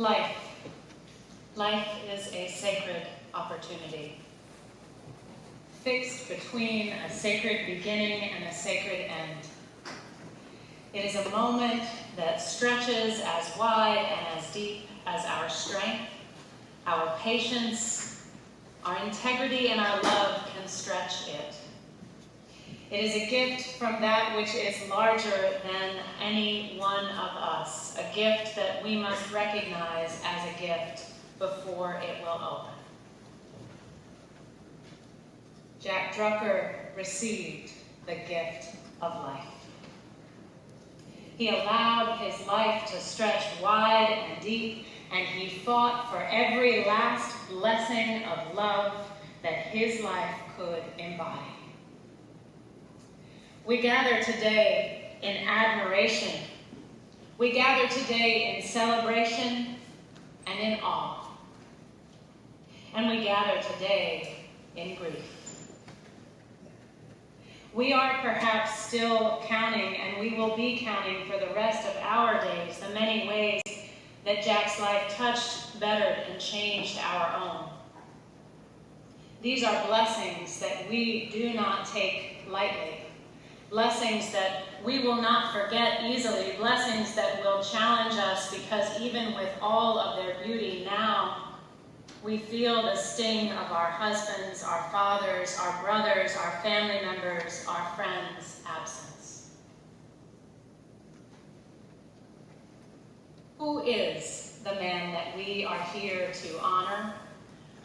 Life. Life is a sacred opportunity, fixed between a sacred beginning and a sacred end. It is a moment that stretches as wide and as deep as our strength, our patience, our integrity, and our love can stretch it. It is a gift from that which is larger than any one of us, a gift that we must recognize as a gift before it will open. Jack Drucker received the gift of life. He allowed his life to stretch wide and deep, and he fought for every last blessing of love that his life could embody. We gather today in admiration. We gather today in celebration and in awe. And we gather today in grief. We are perhaps still counting, and we will be counting for the rest of our days, the many ways that Jack's life touched, bettered, and changed our own. These are blessings that we do not take lightly. Blessings that we will not forget easily, blessings that will challenge us, because even with all of their beauty now, we feel the sting of our husbands, our fathers, our brothers, our family members, our friends' absence. Who is the man that we are here to honor,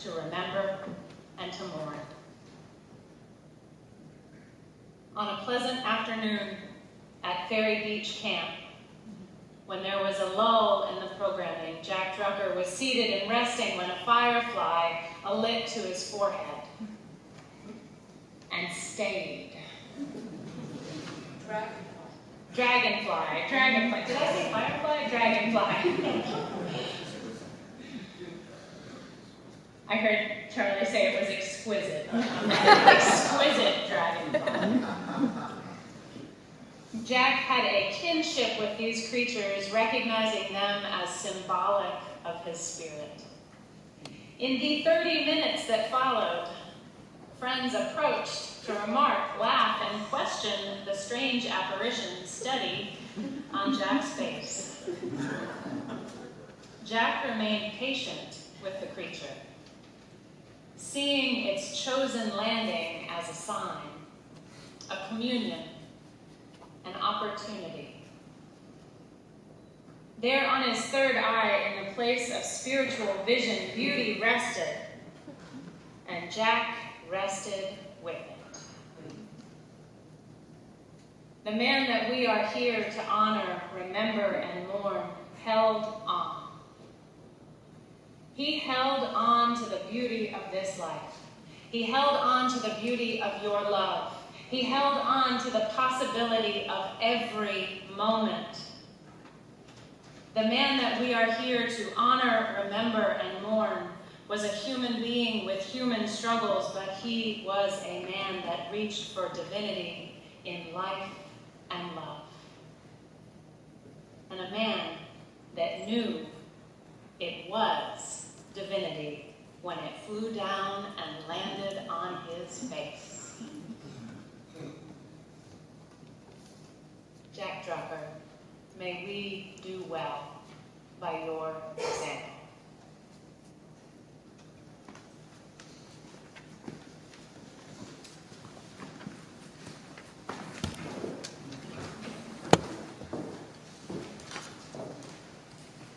to remember, and to mourn? On a pleasant afternoon at Ferry Beach Camp, when there was a lull in the programming, Jack Drucker was seated and resting when a firefly alit to his forehead and stayed. Dragonfly. Did I say firefly? Dragonfly. I heard Charlie say it was exquisite. Exquisite dragonfly. Jack had a kinship with these creatures, recognizing them as symbolic of his spirit. In the 30 minutes that followed, friends approached to remark, laugh, and question the strange apparition's study on Jack's face. Jack remained patient with the creature, seeing its chosen landing as a sign, a communion, an opportunity. There on his third eye, in the place of spiritual vision, beauty rested, and Jack rested with it. The man that we are here to honor, remember, and mourn held on. He held on to the beauty of this life. He held on to the beauty of your love. He held on to the possibility of every moment. The man that we are here to honor, remember, and mourn was a human being with human struggles, but he was a man that reached for divinity in life and love. And a man that knew it was divinity when it flew down and landed on his face. Jack Drucker, may we do well by your example.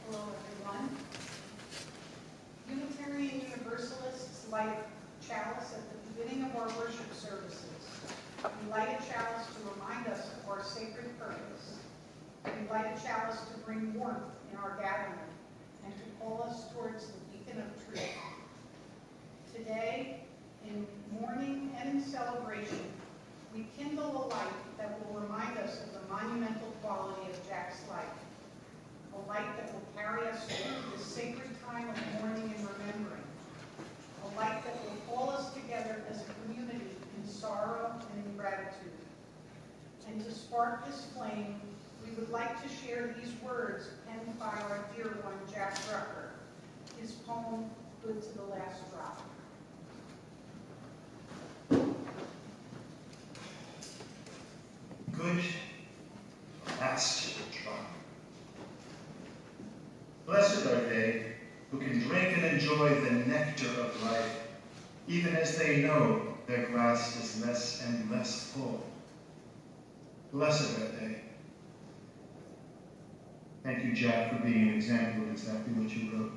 Hello, everyone. Unitarian Universalists light chalice at the beginning of our worship services. We light a chalice to remind us of our sacred purpose. We light a chalice to bring warmth in our gathering and to call us towards the beacon of truth. Today, in mourning and in celebration, we kindle a light that will remind us of the monumental quality of Jack's life, a light that will carry us through this sacred time of mourning and remembering, a light that will call us together as a community in sorrow and in gratitude. And to spark this flame, we would like to share these words penned by our dear one, Jack Drucker, his poem, Good to the Last Drop. Good last drop. Blessed are they who can drink and enjoy the nectar of life, even as they know their glass is less and less full. blessed that day. Thank you, Jack, for being an example of exactly what you wrote.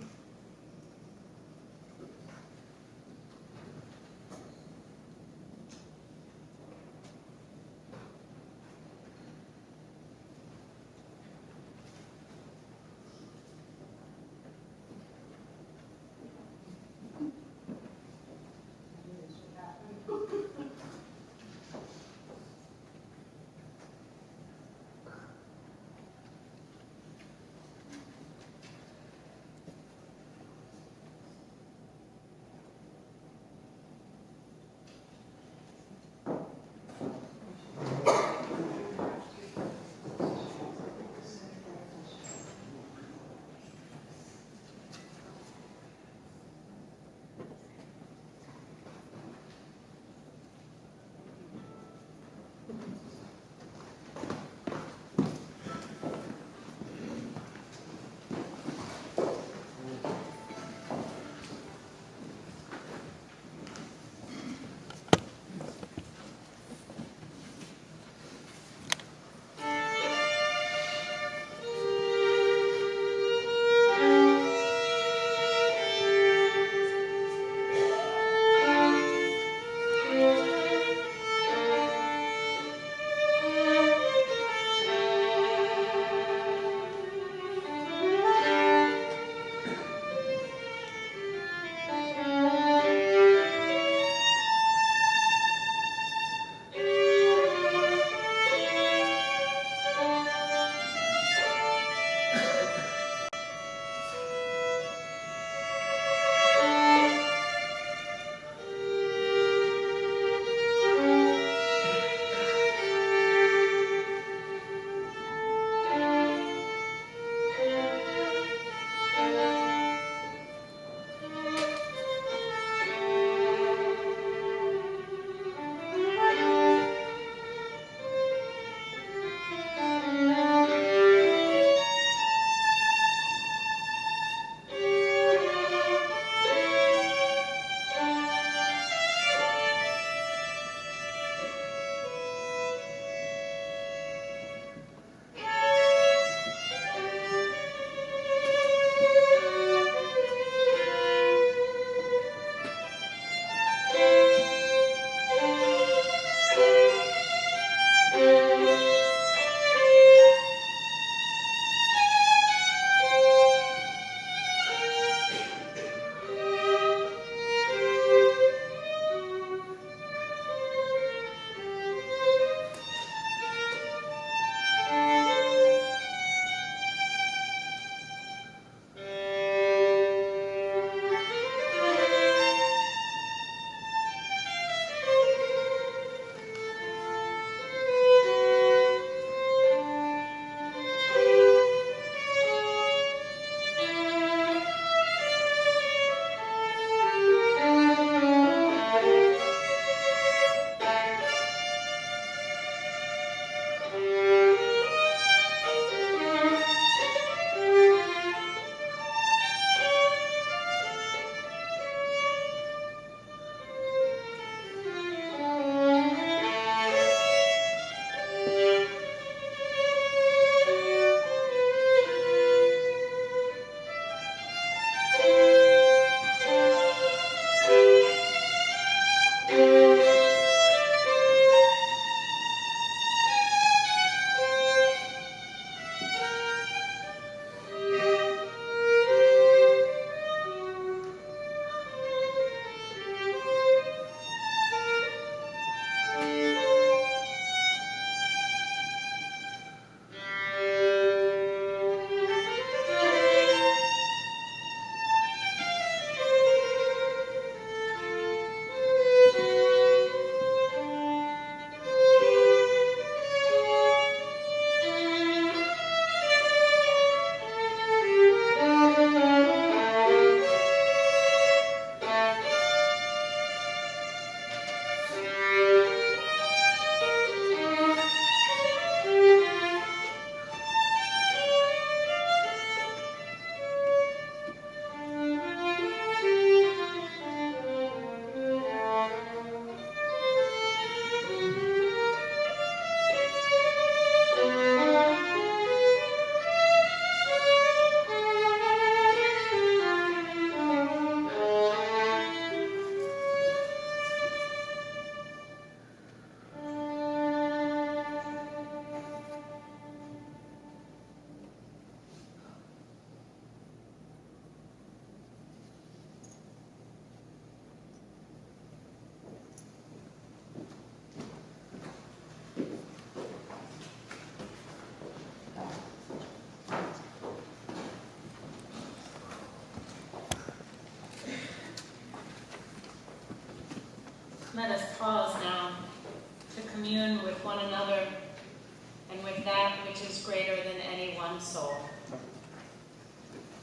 greater than any one soul.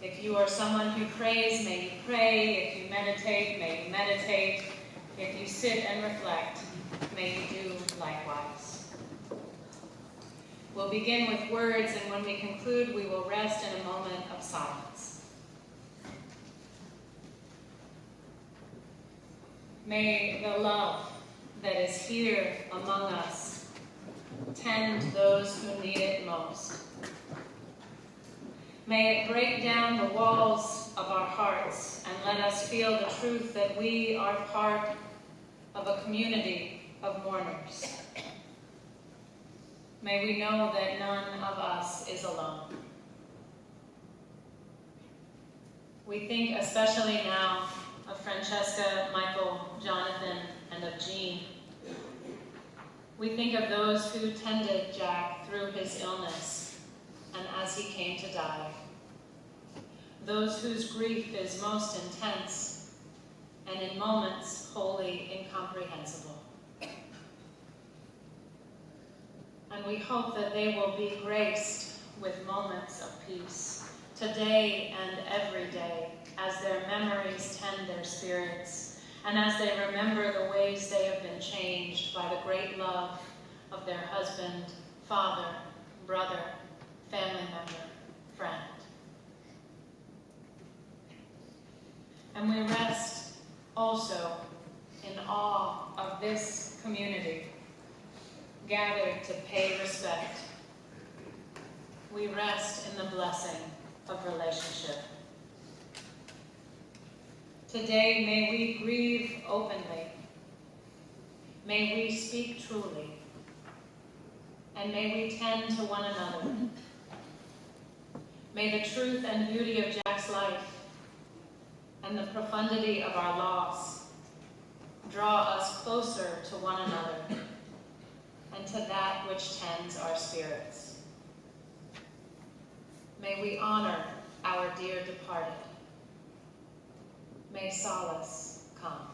If you are someone who prays, may you pray. If you meditate, may you meditate. If you sit and reflect, may you do likewise. We'll begin with words, and when we conclude, we will rest in a moment of silence. May the love that is here among us tend those who need it most. May it break down the walls of our hearts and let us feel the truth that we are part of a community of mourners. May we know that none of us is alone. We think especially now of Francesca, Michael, Jonathan, and of Jean. We think of those who tended Jack through his illness and as he came to die. Those whose grief is most intense and in moments wholly incomprehensible. And we hope that they will be graced with moments of peace today and every day as their memories tend their spirits and as they remember the ways they have been changed by the great love of their husband, father, brother, family member, friend. And we rest also in awe of this community, gathered to pay respect. We rest in the blessing of relationship. Today, may we grieve openly. May we speak truly. And may we tend to one another. May the truth and beauty of Jack's life and the profundity of our loss draw us closer to one another and to that which tends our spirits. May we honor our dear departed. May solace come.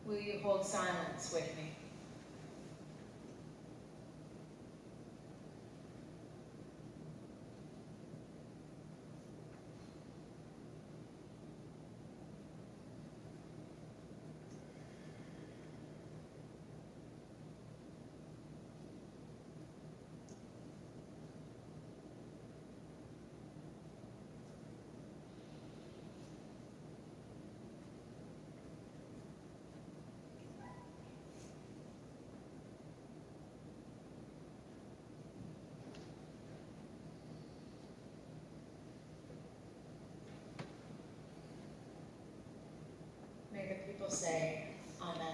Will you hold silence with me? May the people say, Amen.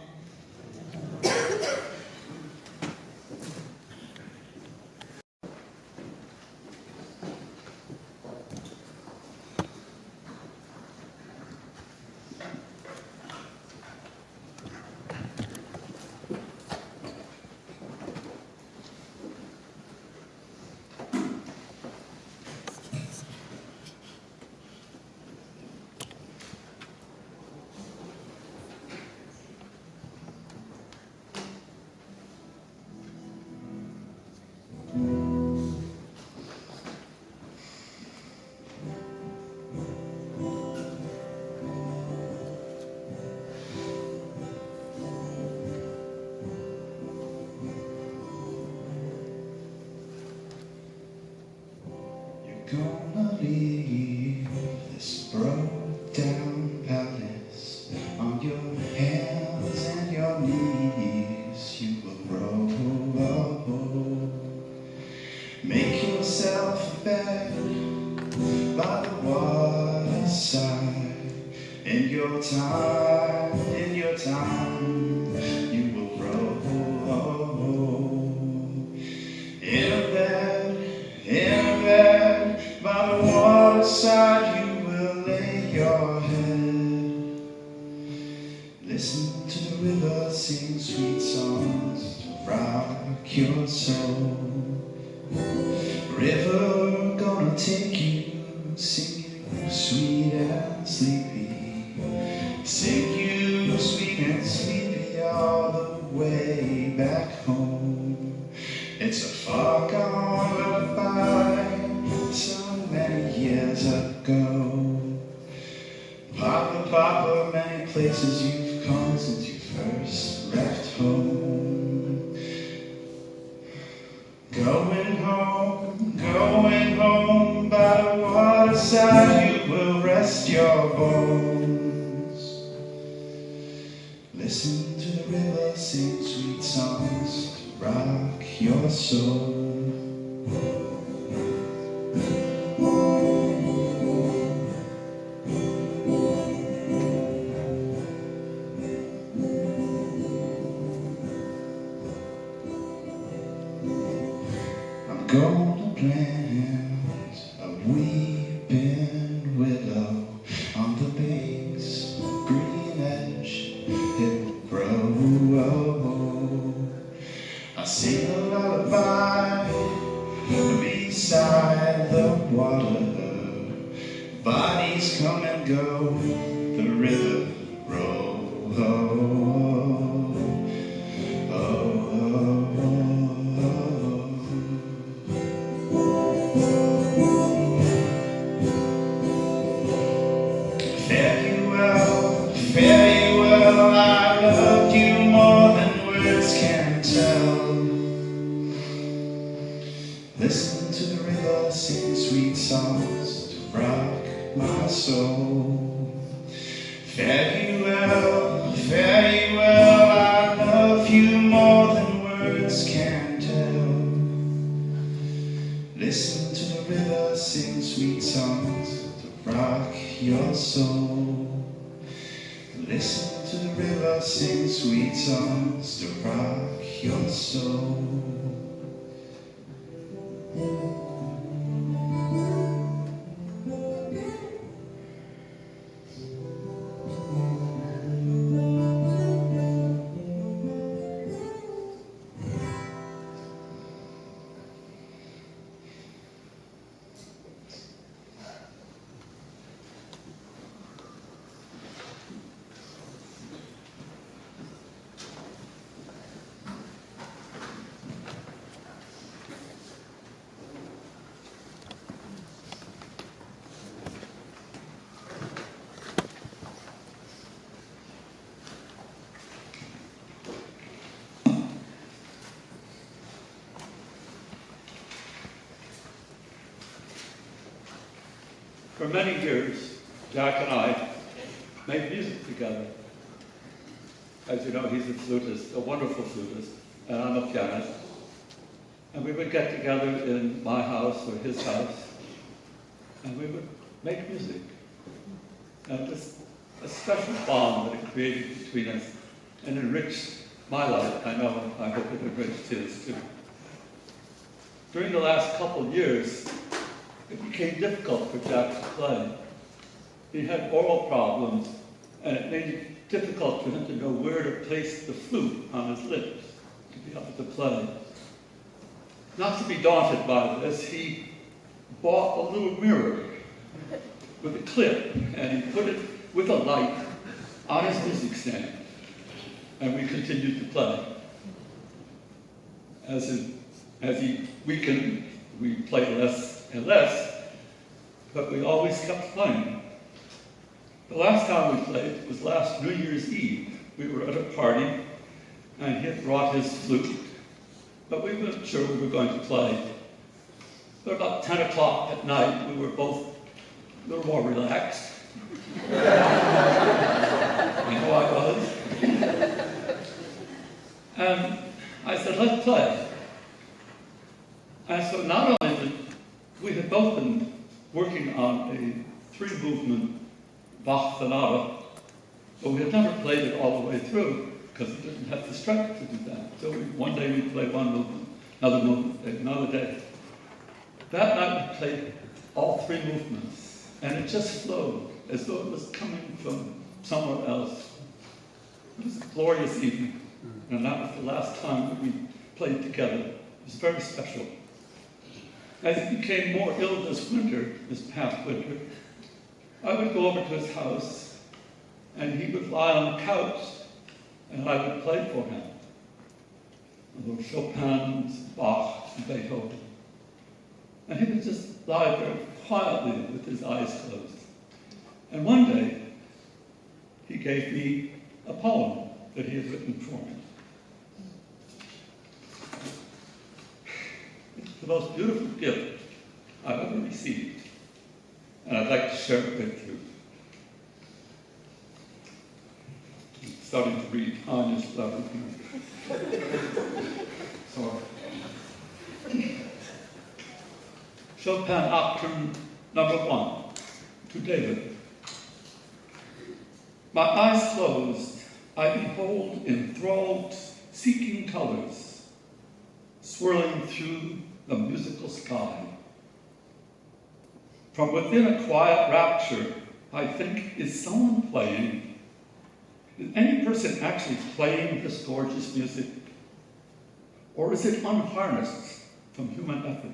Gonna leave this broke down palace on your hands and your knees. You will roll. Make yourself a bed by the waterside. In your time, you will roll. In a bed by the waterside, you will lay your head. Listen to the river sing sweet songs to rock your soul. River gonna take you, sing you sweet and sleepy. Sing you sweet and sleepy all the way back home. places you've gone since you first left home. Going home by the waterside, you will rest your bones. Listen to the river sing sweet songs to rock your soul. I'm gonna plant a weeping willow on the banks of green edge Hillbrow. I sing a lullaby beside the water. Bodies come and go, the river rolls. Fare you well, I loved you more than words can tell. Listen to the river sing sweet songs to rock my soul. Fare you well, I love you more than words can tell. Listen to the river sing sweet songs to rock your soul. Listen to the river sing sweet songs to rock your soul. For many years, Jack and I made music together. As you know, he's a flutist, a wonderful flutist, and I'm a pianist. And we would get together in my house or his house, and we would make music. And this a special bond that it created between us and enriched my life. I hope it enriched his too. During the last couple of years, it became difficult for Jack to play. He had oral problems, and it made it difficult for him to know where to place the flute on his lips to be able to play. Not to be daunted by this, he bought a little mirror with a clip, and he put it with a light on his music stand, and we continued to play. As he weakened, we played less and less, but we always kept playing. The last time we played was last New Year's Eve. We were at a party, and he had brought his flute, but we weren't sure we were going to play. But about 10 o'clock at night, we were both a little more relaxed. I know I was. And I said, let's play. And so not only did we had both been working on a 3-movement Bach sonata, but we had never played it all the way through because we didn't have the strength to do that. So one day we'd play one movement, another movement, another day. That night we played all 3 movements, and it just flowed as though it was coming from somewhere else. It was a glorious evening, and that was the last time that we played together. It was very special. As he became more ill this past winter, I would go over to his house, and he would lie on the couch, and I would play for him. Little Chopin, Bach, and Beethoven. And he would just lie there quietly with his eyes closed. And one day, he gave me a poem that he had written for me. It's the most beautiful gift I've ever received, and I'd like to share it with you. I'm starting to read Anya's letter. Sorry. Chopin Nocturne number 1, to David. My eyes closed, I behold enthralled, seeking colors, swirling through the musical sky. From within a quiet rapture, I think, is someone playing? Is any person actually playing this gorgeous music? Or is it unharnessed from human effort?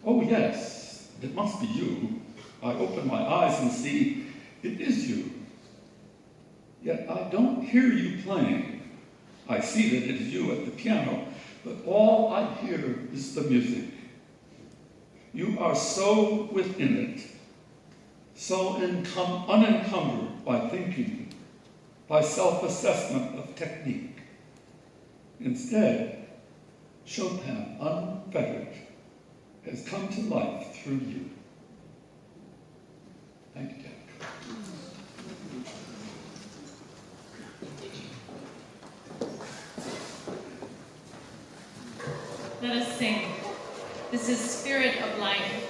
Oh yes, it must be you. I open my eyes and see it is you. Yet I don't hear you playing. I see that it is you at the piano, but all I hear is the music. You are so within it, so unencumbered by thinking, by self-assessment of technique. Instead, Chopin, unfettered, has come to life through you. Thank you, Jack. Let us sing. This is Spirit of Life.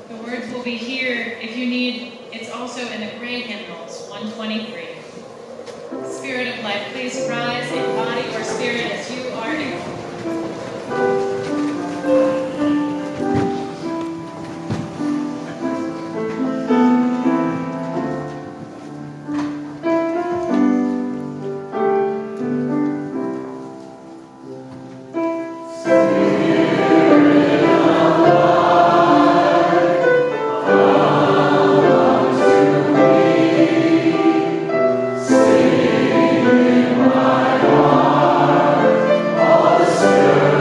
The words will be here if you need. It's also in the gray hymnals, 123. Spirit of Life, please rise in body or spirit as you are able. Sing in my heart, all the Spirit.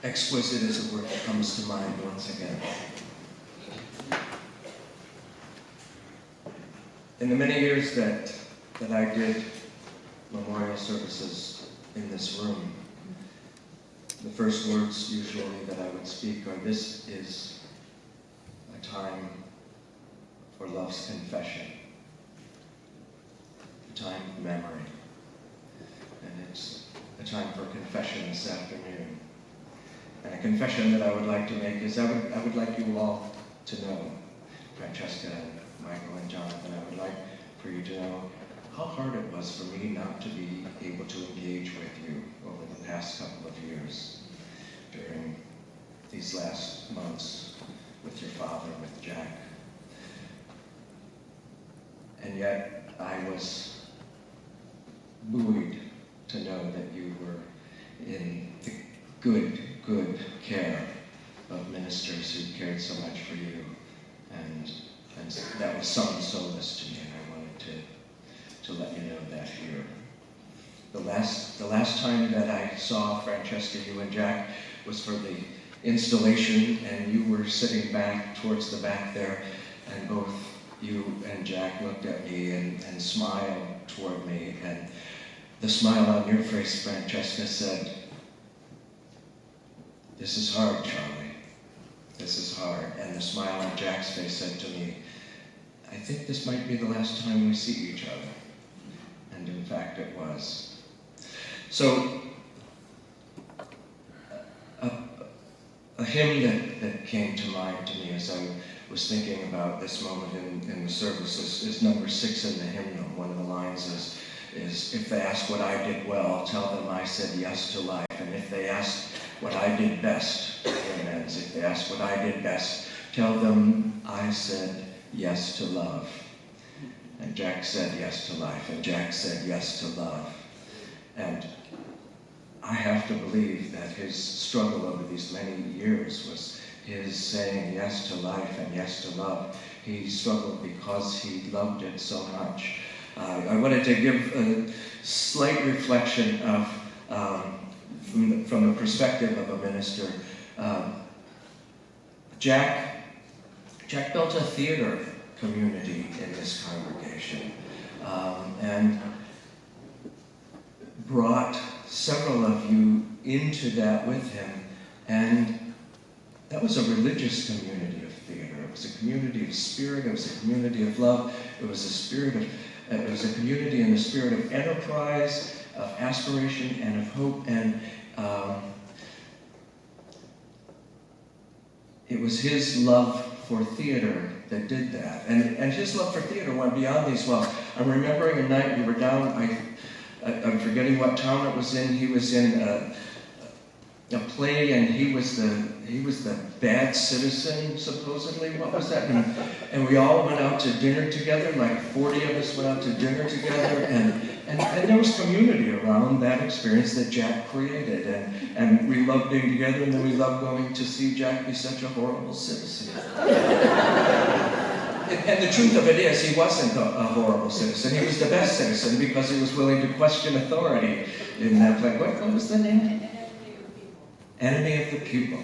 exquisite is a word that comes to mind once again. In the many years that I did memorial services in this room, the first words usually that I would speak are, "This is a time for love's confession, a time of memory." And it's a time for confession this afternoon. And a confession that I would like to make is I would like you all to know, Francesca and Michael and Jonathan, I would like for you to know how hard it was for me not to be able to engage with you over the past couple of years during these last months with your father, with Jack. And yet I was buoyed to know that you were in the good care of ministers who cared so much for you. And that was some solace to me, and I wanted to let you know that here. The last time that I saw Francesca, you and Jack, was for the installation, and you were sitting back towards the back there, and both you and Jack looked at me and smiled toward me, and the smile on your face, Francesca, said, "This is hard, Charlie. This is hard." And the smile on Jack's face said to me, "I think this might be the last time we see each other." And in fact, it was. So, a hymn that came to mind to me as I was thinking about this moment in the service is number 6 in the hymnal. One of the lines is, "If they ask what I did well, tell them I said yes to life. And if they ask what I did best," amens, "if they ask what I did best, tell them I said yes to love." And Jack said yes to life, and Jack said yes to love. And I have to believe that his struggle over these many years was his saying yes to life and yes to love. He struggled because he loved it so much. I wanted to give a slight reflection of, from the perspective of a minister. Jack built a theater community in this congregation, and brought several of you into that with him, and that was a religious community of theater. It was a community of spirit. It was a community of love. It was a community in the spirit of enterprise, of aspiration, and of hope. And it was his love for theater that did that. And his love for theater went beyond these walls. I'm remembering a night we were down, I'm forgetting what town it was in. He was in a play, and he was the bad citizen, supposedly. What was that? And we all went out to dinner together. Like 40 of us went out to dinner together, and there was community around that experience that Jack created. And we loved being together, and then we loved going to see Jack be such a horrible citizen. And the truth of it is, he wasn't a horrible citizen. He was the best citizen because he was willing to question authority in that play. What was the name? Enemy of the People.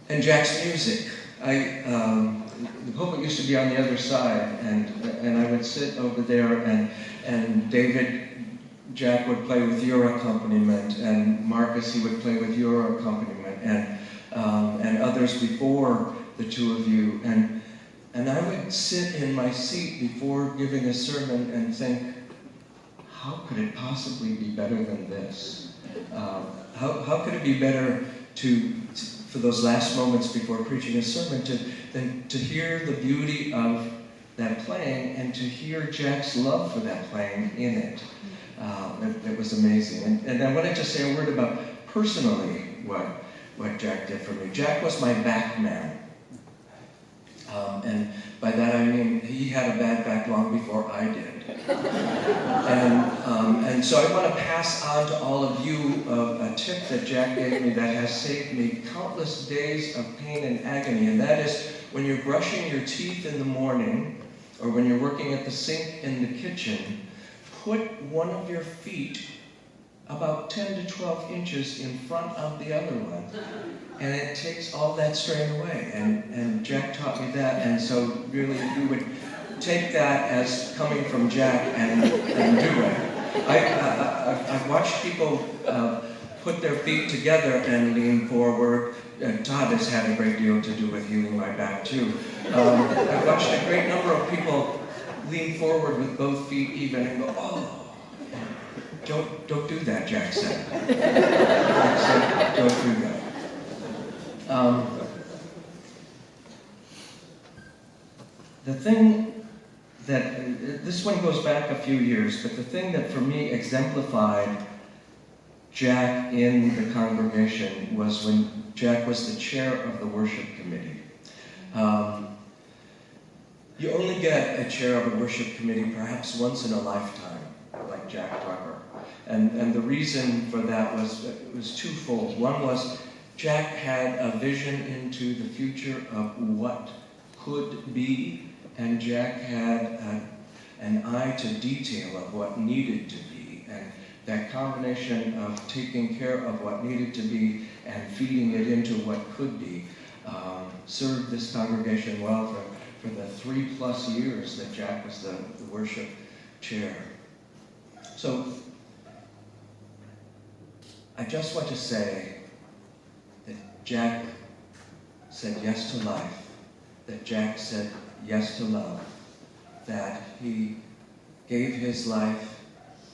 And Jack's music. The pulpit used to be on the other side, and I would sit over there, and Jack would play with your accompaniment, and Marcus, he would play with your accompaniment, and others before the two of you, and I would sit in my seat before giving a sermon and think, how could it possibly be better than this? How could it be better for those last moments before preaching a sermon than to hear the beauty of that playing and to hear Jack's love for that playing in it? It was amazing. And I wanted to say a word about personally what Jack did for me. Jack was my back man. And by that I mean he had a bad back long before I did. And so I want to pass on to all of you a tip that Jack gave me that has saved me countless days of pain and agony, and that is when you're brushing your teeth in the morning or when you're working at the sink in the kitchen, put one of your feet about 10 to 12 inches in front of the other one. And it takes all that strain away. And Jack taught me that, and so really you would take that as coming from Jack and do it. I've watched people put their feet together and lean forward. Todd has had a great deal to do with healing my back too. I've watched a great number of people lean forward with both feet even and go, oh. Don't do that, Jack said. Jack said, don't do that. The thing that, this one goes back a few years, but the thing that for me exemplified Jack in the congregation was when Jack was the chair of the worship committee. You only get a chair of a worship committee perhaps once in a lifetime, like Jack Tucker. And the reason for that was twofold. One was Jack had a vision into the future of what could be, and Jack had an eye to detail of what needed to be. And that combination of taking care of what needed to be and feeding it into what could be served this congregation well for the 3+ years that Jack was the worship chair. So I just want to say that Jack said yes to life, that Jack said yes to love, that he gave his life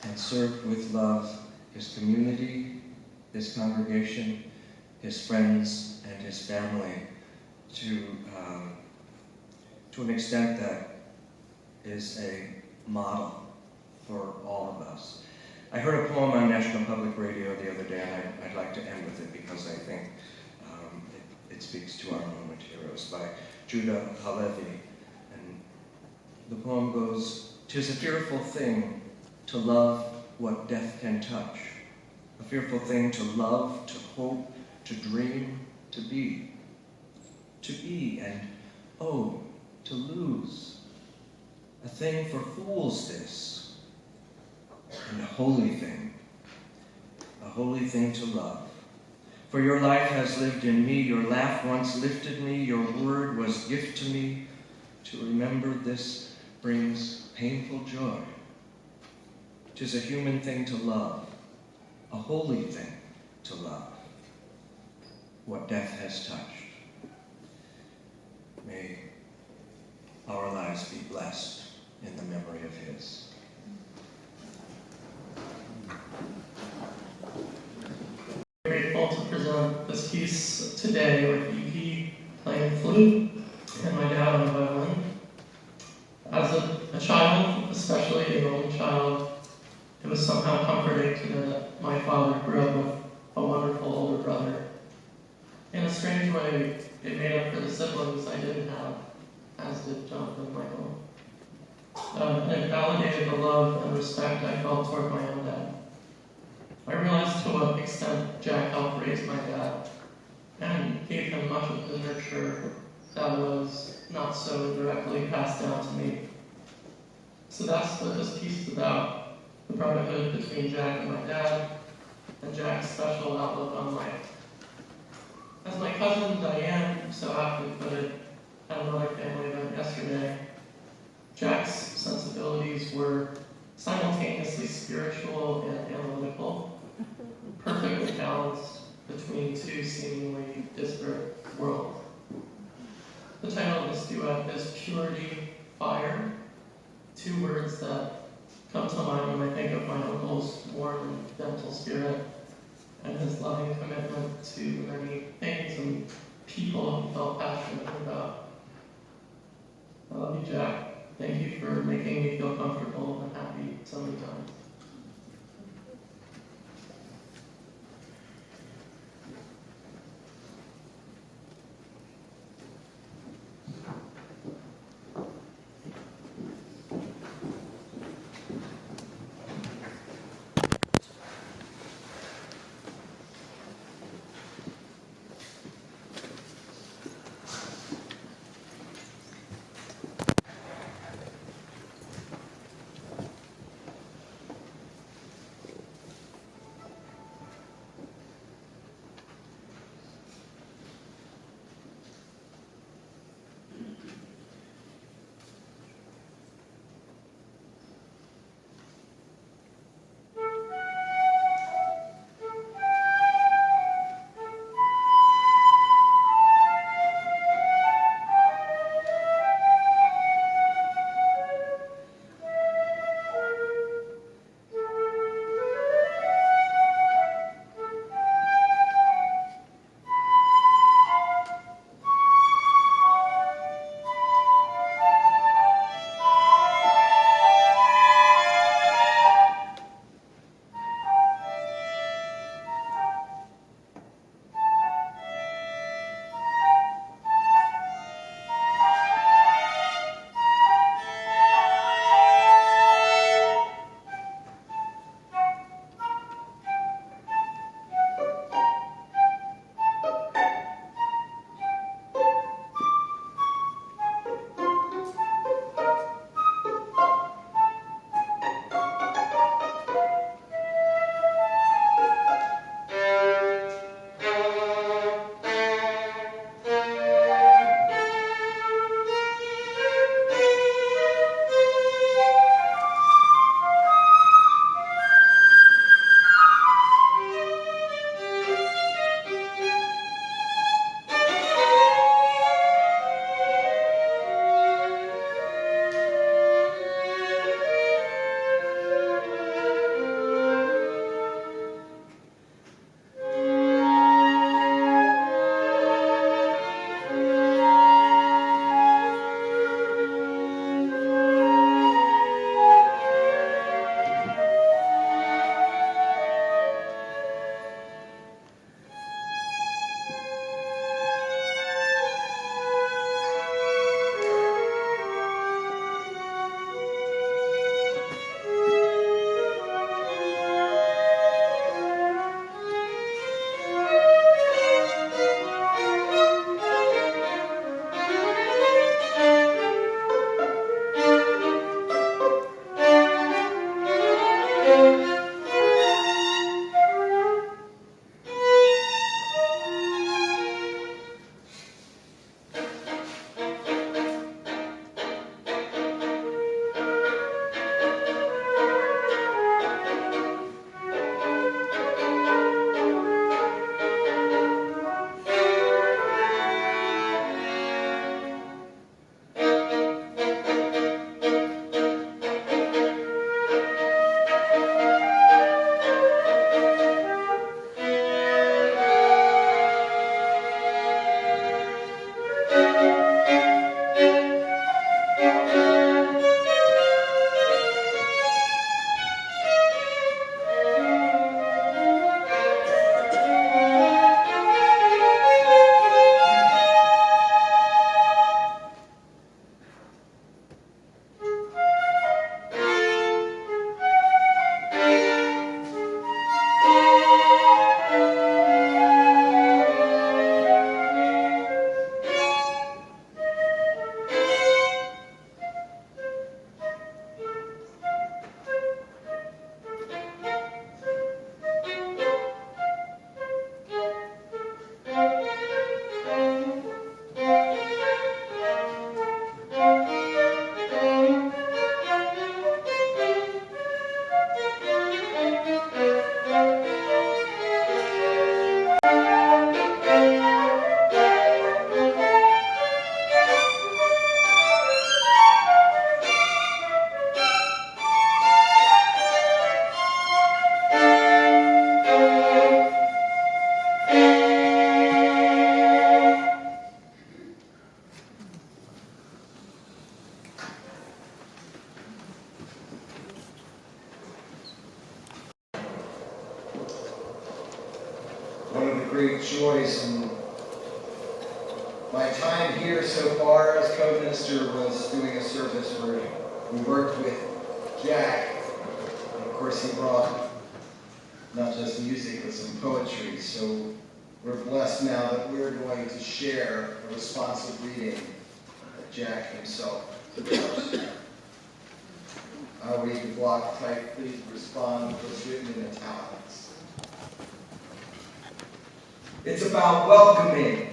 and served with love his community, his congregation, his friends, and his family to an extent that is a model for all of us. I heard a poem on National Public Radio the other day, and I'd like to end with it because I think it speaks to our moment here. It was by Judah Halevi. And the poem goes, "'Tis a fearful thing to love what death can touch, a fearful thing to love, to hope, to dream, to be and, oh, to lose. A thing for fools this, and a holy thing to love. For your life has lived in me, your laugh once lifted me, your word was gift to me. To remember this brings painful joy. 'Tis a human thing to love, a holy thing to love, what death has touched. May our lives be blessed in the memory of his." Grateful to present this piece today with EP playing flute and my dad on the violin. As a child, especially an only child, it was somehow comforting to know that my father grew up with a wonderful older brother. In a strange way, it made up for the siblings I didn't have, as did Jonathan and Michael. And it validated the love and respect I felt toward my own dad. I realized to what extent Jack helped raise my dad and gave him much of the nurture that was not so directly passed down to me. So that's what this piece is about, the brotherhood between Jack and my dad, and Jack's special outlook on life. As my cousin Diane so aptly put it at another family event yesterday, Jack's sensibilities were simultaneously spiritual and analytical, perfectly balanced between two seemingly disparate worlds. The title of this duet is Purity, Fire, two words that come to mind when I think of my uncle's warm and gentle spirit and his loving commitment to many things and people he felt passionate about. I love you, Jack. Thank you for making me feel comfortable and happy so many times. great joys in my time here so far as co-minister was doing a service where we worked with Jack. And of course, he brought not just music, but some poetry. So we're blessed now that we're going to share a responsive reading of Jack himself to the house. I'll read the block type. Please respond to what's written in italics. It's about welcoming,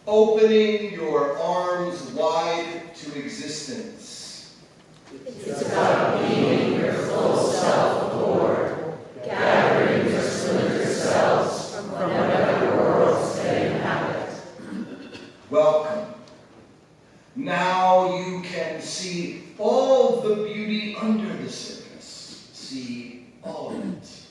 opening your arms wide to existence. It's about being your full self, Lord, gathering your splintered selves from whatever worlds they inhabit. Welcome. Now you can see all the beauty under the surface. See all of it.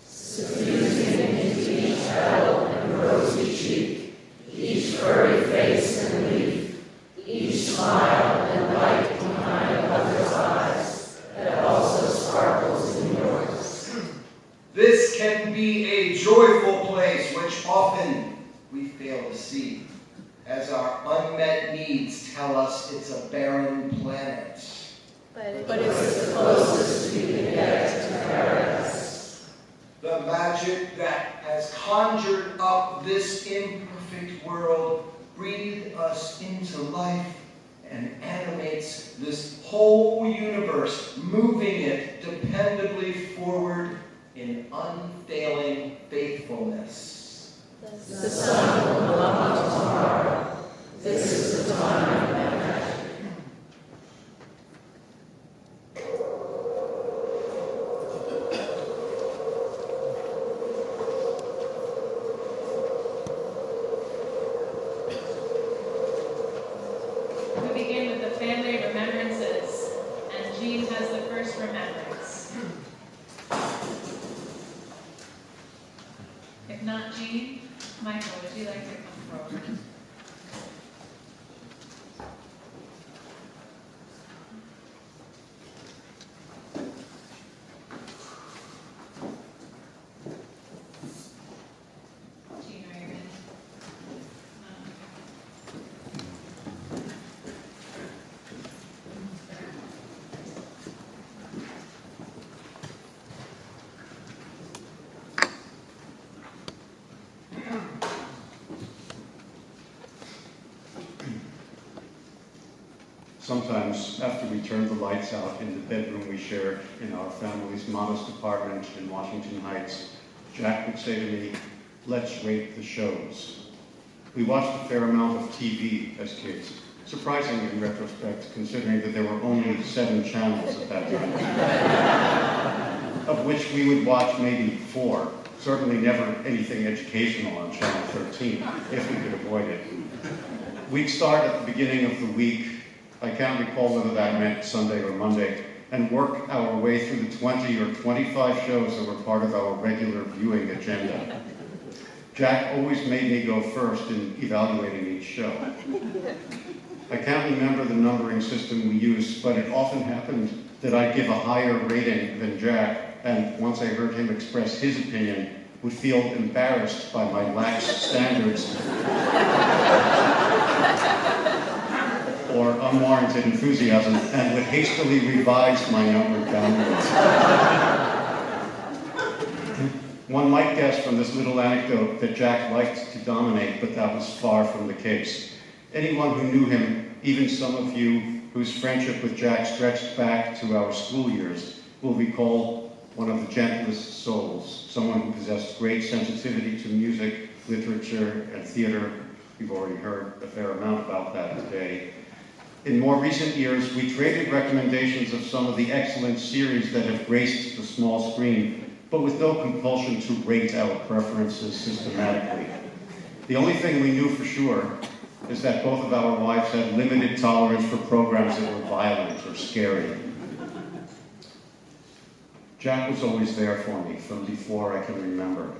Suffusing into each petal and rosy cheek, each furry face and leaf, each smile and light behind others' eyes that also sparkles in yours. This can be a joyful place which often we fail to see, as our unmet needs tell us it's a barren planet. But it's the closest we can get to paradise. The magic that has conjured up this imperfect world breathed us into life and animates this whole universe, moving it dependably forward in unfailing faithfulness. The sun will come up tomorrow. This is the time of magic. We begin with the family remembrances, and Jean has the first remembrance. If not Jean, Michael, would you like to come forward? Jean, are you ready? Sometimes, after we turned the lights out in the bedroom we shared in our family's modest apartment in Washington Heights, Jack would say to me, "Let's rate the shows." We watched a fair amount of TV as kids, surprising in retrospect, considering that there were only 7 channels at that time, of which we would watch maybe 4. Certainly never anything educational on Channel 13, if we could avoid it. We'd start at the beginning of the week, I can't recall whether that meant Sunday or Monday, and work our way through the 20 or 25 shows that were part of our regular viewing agenda. Jack always made me go first in evaluating each show. I can't remember the numbering system we used, but it often happened that I'd give a higher rating than Jack, and once I heard him express his opinion, would feel embarrassed by my lax standards or unwarranted enthusiasm, and would hastily revise my number downwards. One might guess from this little anecdote that Jack liked to dominate, but that was far from the case. Anyone who knew him, even some of you whose friendship with Jack stretched back to our school years, will recall one of the gentlest souls, someone who possessed great sensitivity to music, literature, and theater. We've already heard a fair amount about that today. In more recent years, we traded recommendations of some of the excellent series that have graced the small screen, but with no compulsion to rate our preferences systematically. The only thing we knew for sure is that both of our wives had limited tolerance for programs that were violent or scary. Jack was always there for me from before I can remember.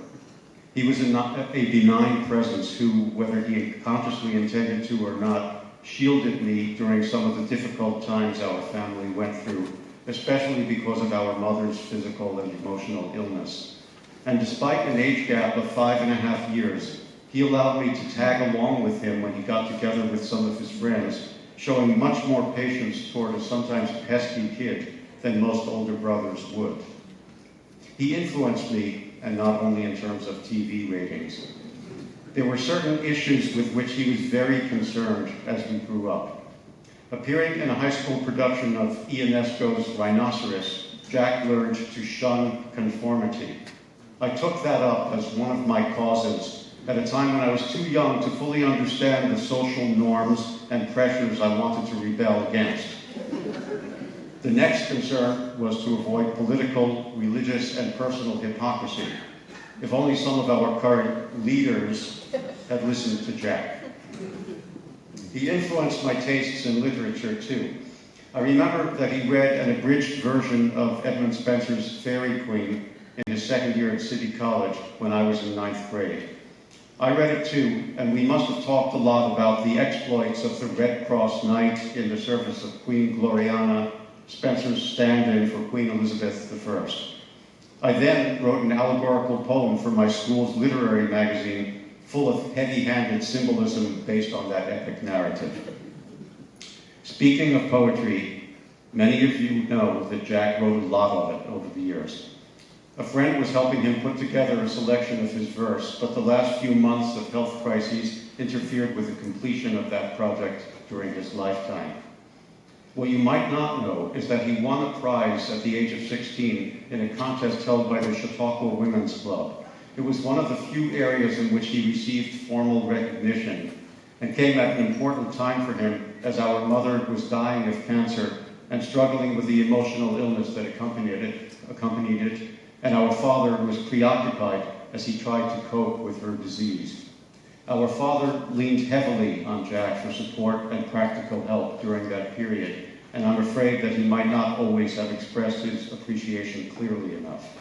He was a benign presence who, whether he consciously intended to or not, shielded me during some of the difficult times our family went through, especially because of our mother's physical and emotional illness. and despite an age gap of 5.5 years, he allowed me to tag along with him when he got together with some of his friends, showing much more patience toward a sometimes pesky kid than most older brothers would. He influenced me, and not only in terms of TV ratings. There were certain issues with which he was very concerned as we grew up. Appearing in a high school production of Ionesco's Rhinoceros, Jack learned to shun conformity. I took that up as one of my causes at a time when I was too young to fully understand the social norms and pressures I wanted to rebel against. The next concern was to avoid political, religious, and personal hypocrisy. If only some of our current leaders had listened to Jack. He influenced my tastes in literature, too. I remember that he read an abridged version of Edmund Spenser's Fairy Queen in his second year at City College when I was in 9th grade. I read it too, and we must have talked a lot about the exploits of the Red Cross Knight in the service of Queen Gloriana, Spenser's stand-in for Queen Elizabeth I. I then wrote an allegorical poem for my school's literary magazine full of heavy-handed symbolism based on that epic narrative. Speaking of poetry, many of you know that Jack wrote a lot of it over the years. A friend was helping him put together a selection of his verse, but the last few months of health crises interfered with the completion of that project during his lifetime. What you might not know is that he won a prize at the age of 16 in a contest held by the Chautauqua Women's Club. It was one of the few areas in which he received formal recognition and came at an important time for him as our mother was dying of cancer and struggling with the emotional illness that accompanied it, and our father was preoccupied as he tried to cope with her disease. Our father leaned heavily on Jack for support and practical help during that period, and I'm afraid that he might not always have expressed his appreciation clearly enough.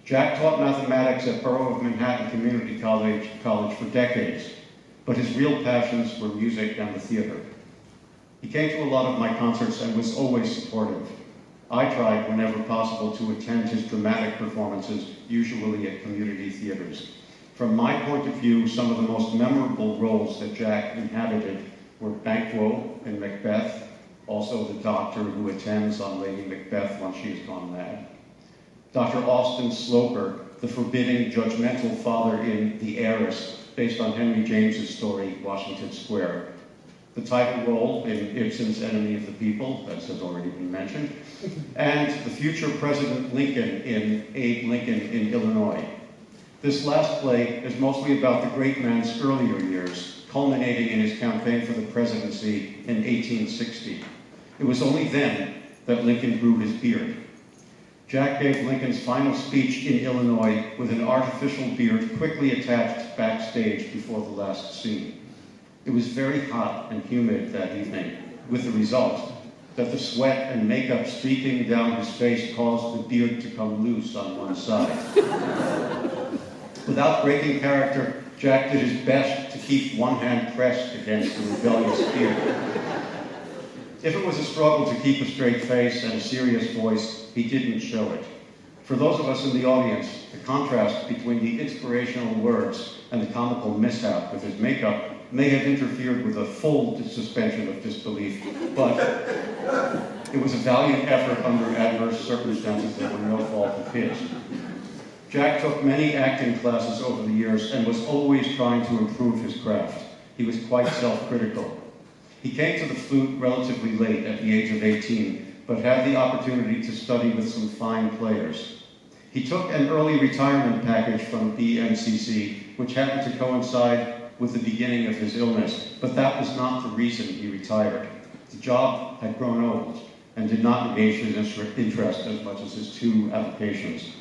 Jack taught mathematics at Borough of Manhattan Community College for decades, but his real passions were music and the theater. He came to a lot of my concerts and was always supportive. I tried whenever possible to attend his dramatic performances, usually at community theaters. From my point of view, some of the most memorable roles that Jack inhabited were Banquo in Macbeth, also the doctor who attends on Lady Macbeth once she has gone mad. Dr. Austin Sloper, the forbidding, judgmental father in The Heiress, based on Henry James's story, Washington Square. The title role in Ibsen's Enemy of the People, as has already been mentioned, and the future President Lincoln in Abe Lincoln in Illinois. This last play is mostly about the great man's earlier years, culminating in his campaign for the presidency in 1860. It was only then that Lincoln grew his beard. Jack gave Lincoln's final speech in Illinois with an artificial beard quickly attached backstage before the last scene. It was very hot and humid that evening, with the result that the sweat and makeup streaking down his face caused the beard to come loose on one side. Without breaking character, Jack did his best to keep one hand pressed against the rebellious beard. If it was a struggle to keep a straight face and a serious voice, he didn't show it. For those of us in the audience, the contrast between the inspirational words and the comical mishap with his makeup may have interfered with a full suspension of disbelief, but it was a valiant effort under adverse circumstances that were no fault of his. Jack took many acting classes over the years and was always trying to improve his craft. He was quite self-critical. He came to the flute relatively late, at the age of 18, but had the opportunity to study with some fine players. He took an early retirement package from BNCC, which happened to coincide with the beginning of his illness, but that was not the reason he retired. The job had grown old and did not engage his interest as much as his two avocations.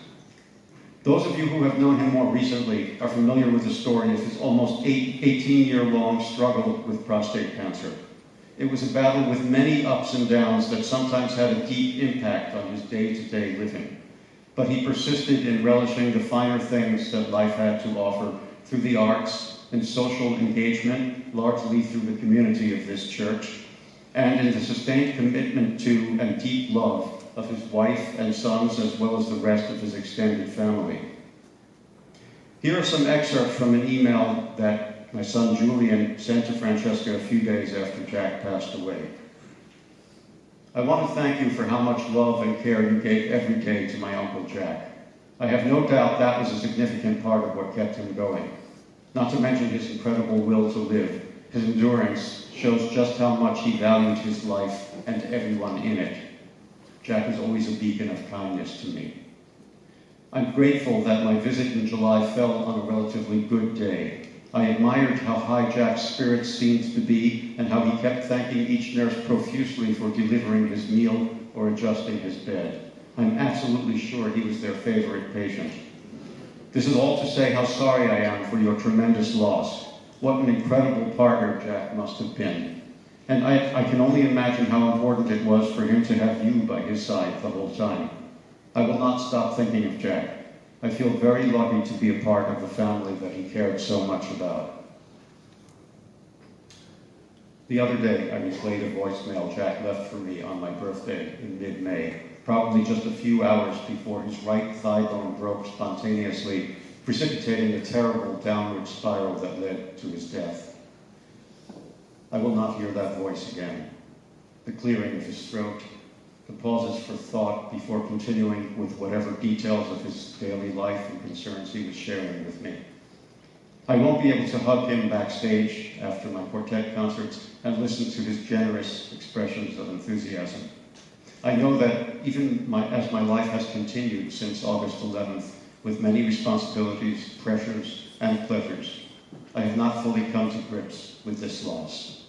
Those of you who have known him more recently are familiar with the story of his almost 18-year-long struggle with prostate cancer. It was a battle with many ups and downs that sometimes had a deep impact on his day-to-day living. But he persisted in relishing the finer things that life had to offer through the arts and social engagement, largely through the community of this church, and in the sustained commitment to and deep love of his wife and sons, as well as the rest of his extended family. Here are some excerpts from an email that my son Julian sent to Francesca a few days after Jack passed away. I want to thank you for how much love and care you gave every day to my Uncle Jack. I have no doubt that was a significant part of what kept him going. Not to mention his incredible will to live. His endurance shows just how much he valued his life and everyone in it. Jack is always a beacon of kindness to me. I'm grateful that my visit in July fell on a relatively good day. I admired how high Jack's spirits seemed to be and how he kept thanking each nurse profusely for delivering his meal or adjusting his bed. I'm absolutely sure he was their favorite patient. This is all to say how sorry I am for your tremendous loss. What an incredible partner Jack must have been. And I can only imagine how important it was for him to have you by his side the whole time. I will not stop thinking of Jack. I feel very lucky to be a part of the family that he cared so much about. The other day, I replayed a voicemail Jack left for me on my birthday in mid-May, probably just a few hours before his right thigh bone broke spontaneously, precipitating a terrible downward spiral that led to his death. I will not hear that voice again. The clearing of his throat, the pauses for thought before continuing with whatever details of his daily life and concerns he was sharing with me. I won't be able to hug him backstage after my quartet concerts and listen to his generous expressions of enthusiasm. I know that even as my life has continued since August 11th, with many responsibilities, pressures, and pleasures, I have not fully come to grips with this loss.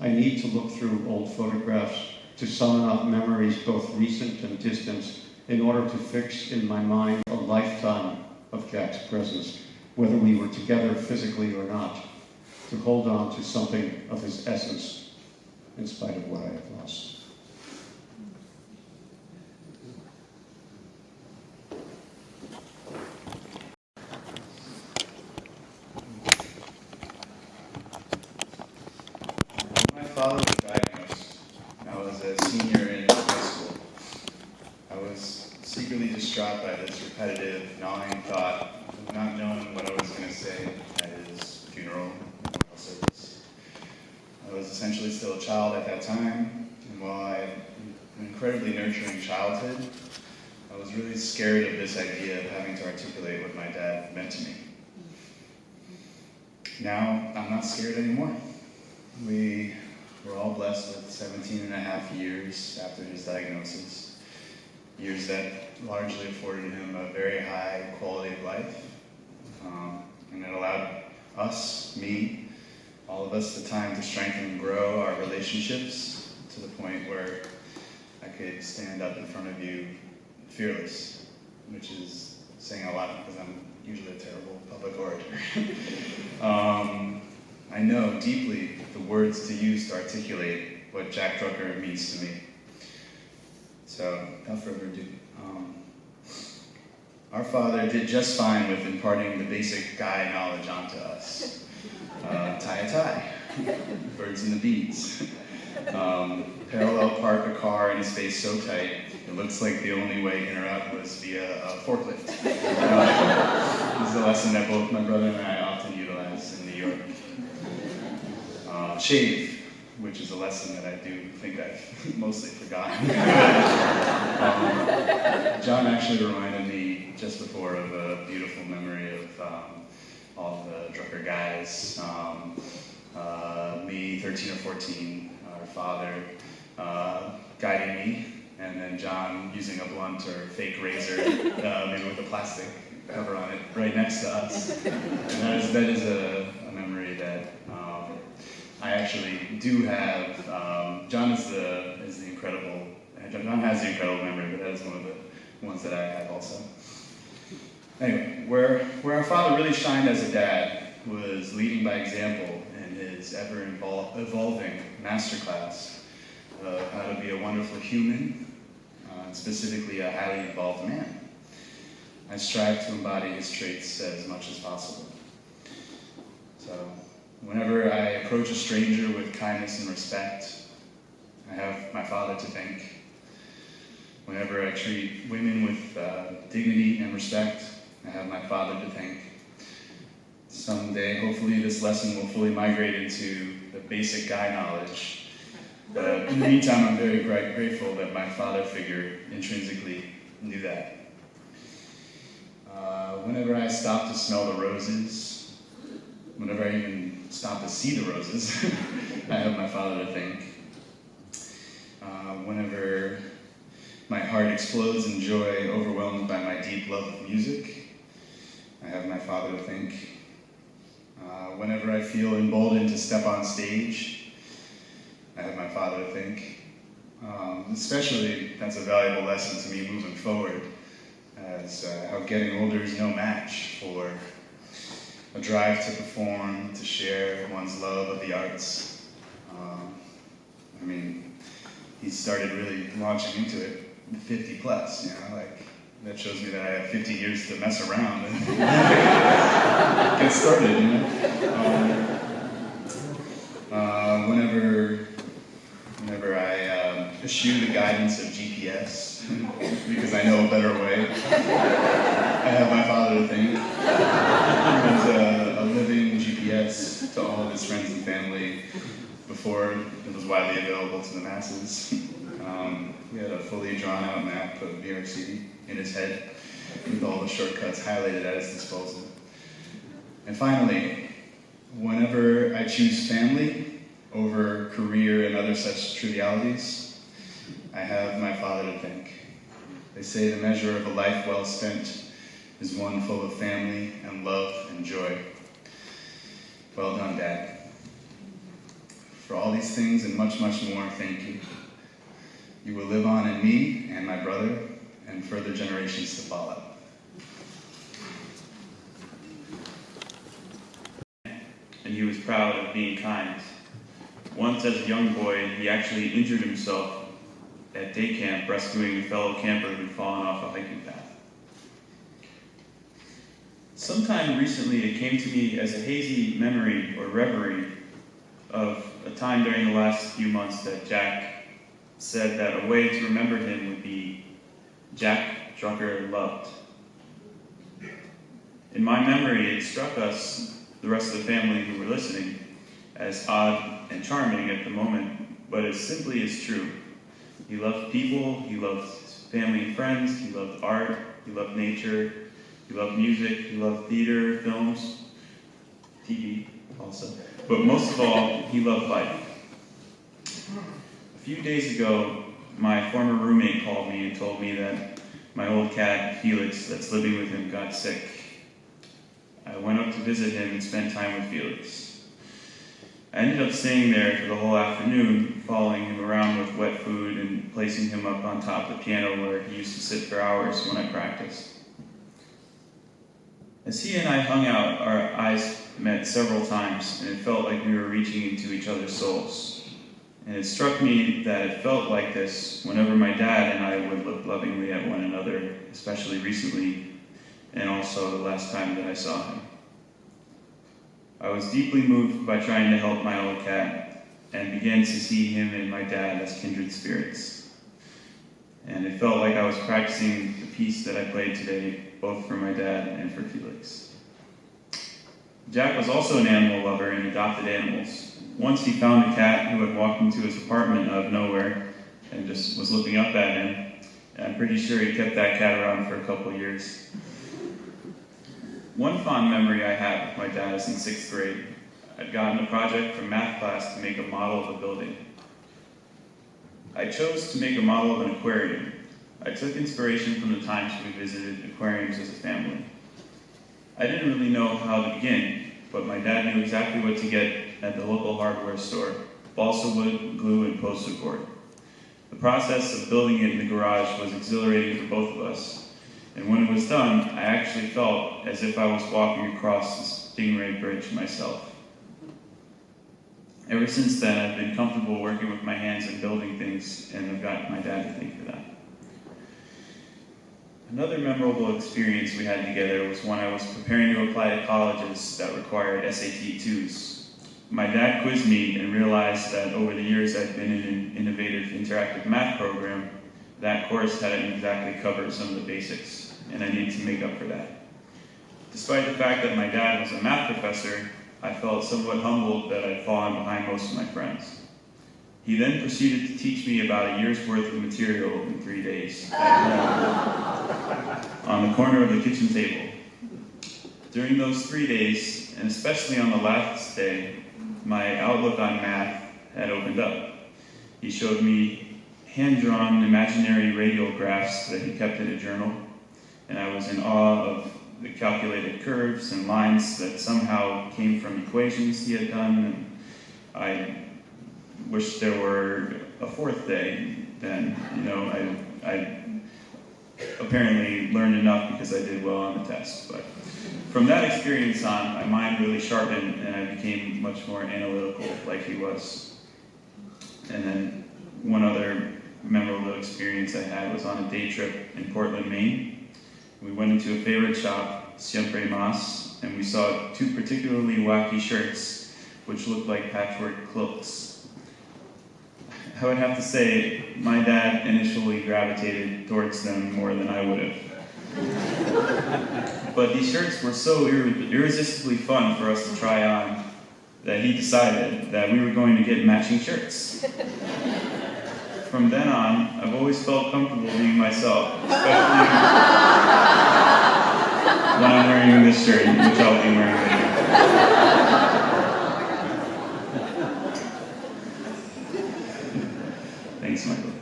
I need to look through old photographs to summon up memories both recent and distant in order to fix in my mind a lifetime of Jack's presence, whether we were together physically or not, to hold on to something of his essence in spite of what I have lost. My father was diagnosed. I was a senior in high school. I was secretly distraught by this repetitive, gnawing thought of not knowing what I was going to say at his funeral and memorial service. I was essentially still a child at that time, and while I had an incredibly nurturing childhood, I was really scared of this idea of having to articulate what my dad meant to me. Now, I'm not scared anymore. We were all blessed with 17 and a half years after his diagnosis, years that largely afforded him a very high quality of life, and it allowed us, me, all of us, the time to strengthen and grow our relationships to the point where I could stand up in front of you fearless, which is saying a lot because I'm usually a terrible public orator. I know deeply the words to use to articulate what Jack Drucker means to me. So, without further ado, our father did just fine with imparting the basic guy knowledge onto us. Tie a tie, birds and the bees. Parallel park a car in a space so tight, it looks like the only way in or out was via a forklift. This is a lesson that both my brother and I often utilize in New York. Shave, which is a lesson that I do think I've mostly forgotten. John actually reminded me just before of a beautiful memory of all the Drucker guys. Me, 13 or 14, our father guiding me, and then John using a blunt or fake razor, maybe with a plastic cover on it, right next to us. And that is a memory that I actually do have. John has the incredible memory, but that is one of the ones that I have also. Anyway, where our father really shined as a dad was leading by example in his ever-evolving masterclass of how to be a wonderful human, and specifically a highly involved man. I strive to embody his traits as much as possible. So, whenever I approach a stranger with kindness and respect, I have my father to thank. Whenever I treat women with dignity and respect, I have my father to thank. Someday, hopefully, this lesson will fully migrate into the basic guy knowledge. But in the meantime, I'm very grateful that my father figure intrinsically knew that. Whenever I stop to smell the roses, whenever I even stop to see the roses, I have my father to thank. Whenever my heart explodes in joy, overwhelmed by my deep love of music, I have my father to thank. Whenever I feel emboldened to step on stage, I have my father to thank. Especially, that's a valuable lesson to me moving forward, as how getting older is no match for a drive to perform, to share one's love of the arts. I mean, he started really launching into it 50 plus, you know, like, that shows me that I have 50 years to mess around and get started, you know. Whenever I eschew the guidance of GPS, because I know a better way, I have my father to thank. He was a living GPS to all of his friends and family before it was widely available to the masses. He had a fully drawn out map of New York City in his head with all the shortcuts highlighted at his disposal. And finally, whenever I choose family over career and other such trivialities, I have my father to thank. They say the measure of a life well spent is one full of family and love and joy. Well done, Dad. For all these things and much, much more, thank you. You will live on in me and my brother and further generations to follow. And he was proud of being kind. Once as a young boy, he actually injured himself at day camp rescuing a fellow camper who'd fallen off a hiking path. Sometime recently, it came to me as a hazy memory or reverie of a time during the last few months that Jack said that a way to remember him would be Jack Drucker loved. In my memory, it struck us, the rest of the family who were listening, as odd and charming at the moment, but it simply is true. He loved people, he loved family and friends, he loved art, he loved nature, he loved music, he loved theater, films, TV also. But most of all, he loved life. A few days ago, my former roommate called me and told me that my old cat, Felix, that's living with him, got sick. I went up to visit him and spent time with Felix. I ended up staying there for the whole afternoon, following him around with wet food and placing him up on top of the piano where he used to sit for hours when I practiced. As he and I hung out, our eyes met several times, and it felt like we were reaching into each other's souls. And it struck me that it felt like this whenever my dad and I would look lovingly at one another, especially recently, and also the last time that I saw him. I was deeply moved by trying to help my old cat, and began to see him and my dad as kindred spirits. And it felt like I was practicing the piece that I played today, both for my dad and for Felix. Jack was also an animal lover and adopted animals. Once he found a cat who had walked into his apartment out of nowhere and just was looking up at him. And I'm pretty sure he kept that cat around for a couple years. One fond memory I have of my dad is in 6th grade. I'd gotten a project from math class to make a model of a building. I chose to make a model of an aquarium. I took inspiration from the times we visited aquariums as a family. I didn't really know how to begin, but my dad knew exactly what to get at the local hardware store: balsa wood, glue, and poster board. The process of building it in the garage was exhilarating for both of us, and when it was done, I actually felt as if I was walking across the Stingray Bridge myself. Ever since then, I've been comfortable working with my hands and building things, and I've got my dad to thank for that. Another memorable experience we had together was when I was preparing to apply to colleges that required SAT 2s. My dad quizzed me and realized that over the years I'd been in an innovative interactive math program, that course hadn't exactly covered some of the basics, and I needed to make up for that. Despite the fact that my dad was a math professor, I felt somewhat humbled that I'd fallen behind most of my friends. He then proceeded to teach me about a year's worth of material in 3 days at home, on the corner of the kitchen table. During those 3 days, and especially on the last day, my outlook on math had opened up. He showed me hand-drawn imaginary radial graphs that he kept in a journal, and I was in awe of the calculated curves and lines that somehow came from equations he had done, and I wish there were a fourth day then. I apparently learned enough because I did well on the test. But from that experience on, my mind really sharpened and I became much more analytical like he was. And then one other memorable experience I had was on a day trip in Portland, Maine. We went into a favorite shop, Siempre Mas, and we saw 2 particularly wacky shirts which looked like patchwork quilts. I would have to say my dad initially gravitated towards them more than I would have. But these shirts were so irresistibly fun for us to try on that he decided that we were going to get matching shirts. From then on, I've always felt comfortable being myself, especially when I'm wearing this shirt, which I'll be wearing later. Thanks, Michael.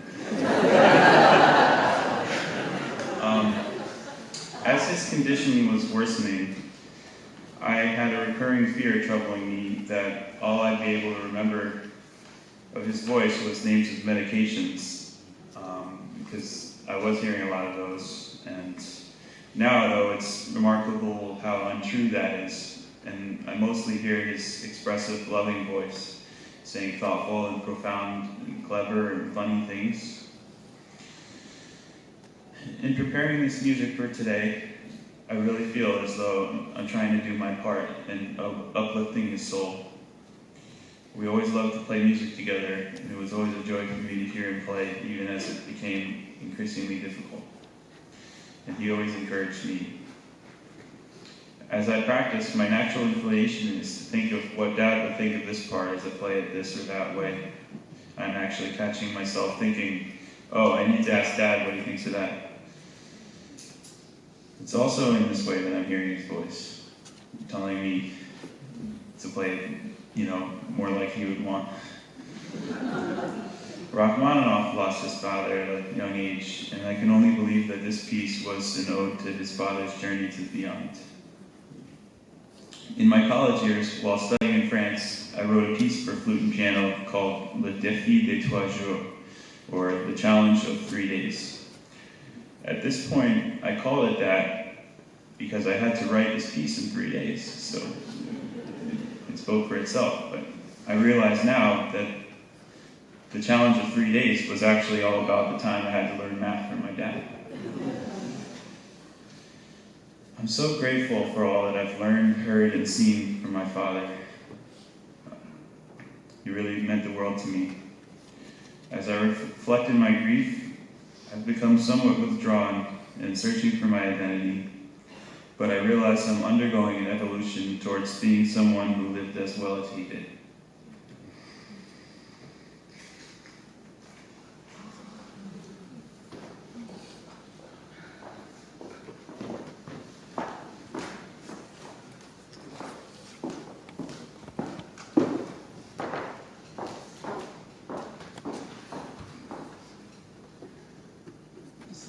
As his condition was worsening, I had a recurring fear troubling me that all I'd be able to remember of his voice was names of medications, because I was hearing a lot of those, and now, though, it's remarkable how untrue that is, and I mostly hear his expressive, loving voice, saying thoughtful and profound and clever and funny things. In preparing this music for today, I really feel as though I'm trying to do my part in uplifting his soul. We always loved to play music together, and it was always a joy for me to hear him play, even as it became increasingly difficult. And he always encouraged me. As I practice, my natural inclination is to think of what Dad would think of this part as I play it this or that way. I'm actually catching myself thinking, oh, I need to ask Dad what he thinks of that. It's also in this way that I'm hearing his voice, telling me to play it, more like he would want. Rachmaninoff lost his father at a young age, and I can only believe that this piece was an ode to his father's journey to the beyond. In my college years, while studying in France, I wrote a piece for flute and piano called Le Défi des 3 jours, or The Challenge of 3 Days. At this point, I called it that because I had to write this piece in 3 days, so it spoke for itself. But I realize now that the challenge of 3 days was actually all about the time I had to learn math from my dad. I'm so grateful for all that I've learned, heard, and seen from my father. He really meant the world to me. As I reflect in my grief, I've become somewhat withdrawn and searching for my identity, but I realize I'm undergoing an evolution towards being someone who lived as well as he did.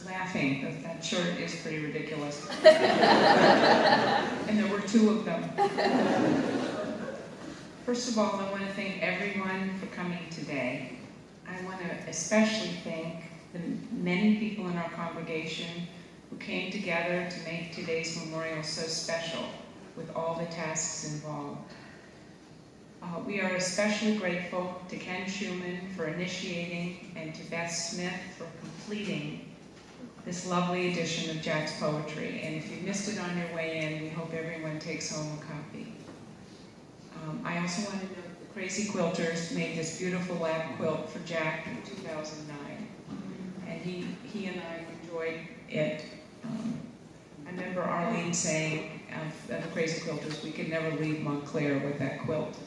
Laughing, because that shirt is pretty ridiculous. And there were 2 of them. First of all, I want to thank everyone for coming today. I want to especially thank the many people in our congregation who came together to make today's memorial so special with all the tasks involved. We are especially grateful to Ken Schumann for initiating and to Beth Smith for completing this lovely edition of Jack's poetry. And if you missed it on your way in, we hope everyone takes home a copy. I also want to note the Crazy Quilters made this beautiful lap quilt for Jack in 2009. And he and I enjoyed it. I remember Arlene saying of the Crazy Quilters, we could never leave Montclair with that quilt.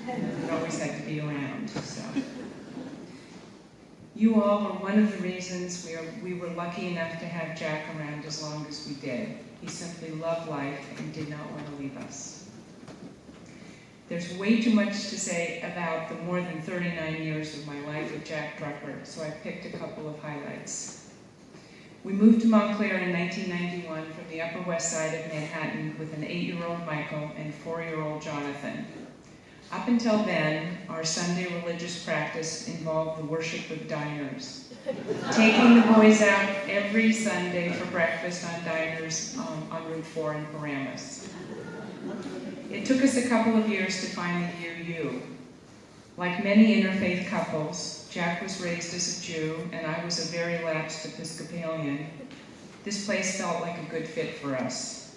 It always had to be around. So, you all are one of the reasons we were lucky enough to have Jack around as long as we did. He simply loved life and did not want to leave us. There's way too much to say about the more than 39 years of my life with Jack Drucker, so I picked a couple of highlights. We moved to Montclair in 1991 from the Upper West Side of Manhattan with an 8-year-old Michael and 4-year-old Jonathan. Up until then, our Sunday religious practice involved the worship of diners. Taking the boys out every Sunday for breakfast on diners on Route 4 in Paramus. It took us a couple of years to find the UU. Like many interfaith couples, Jack was raised as a Jew and I was a very lapsed Episcopalian. This place felt like a good fit for us.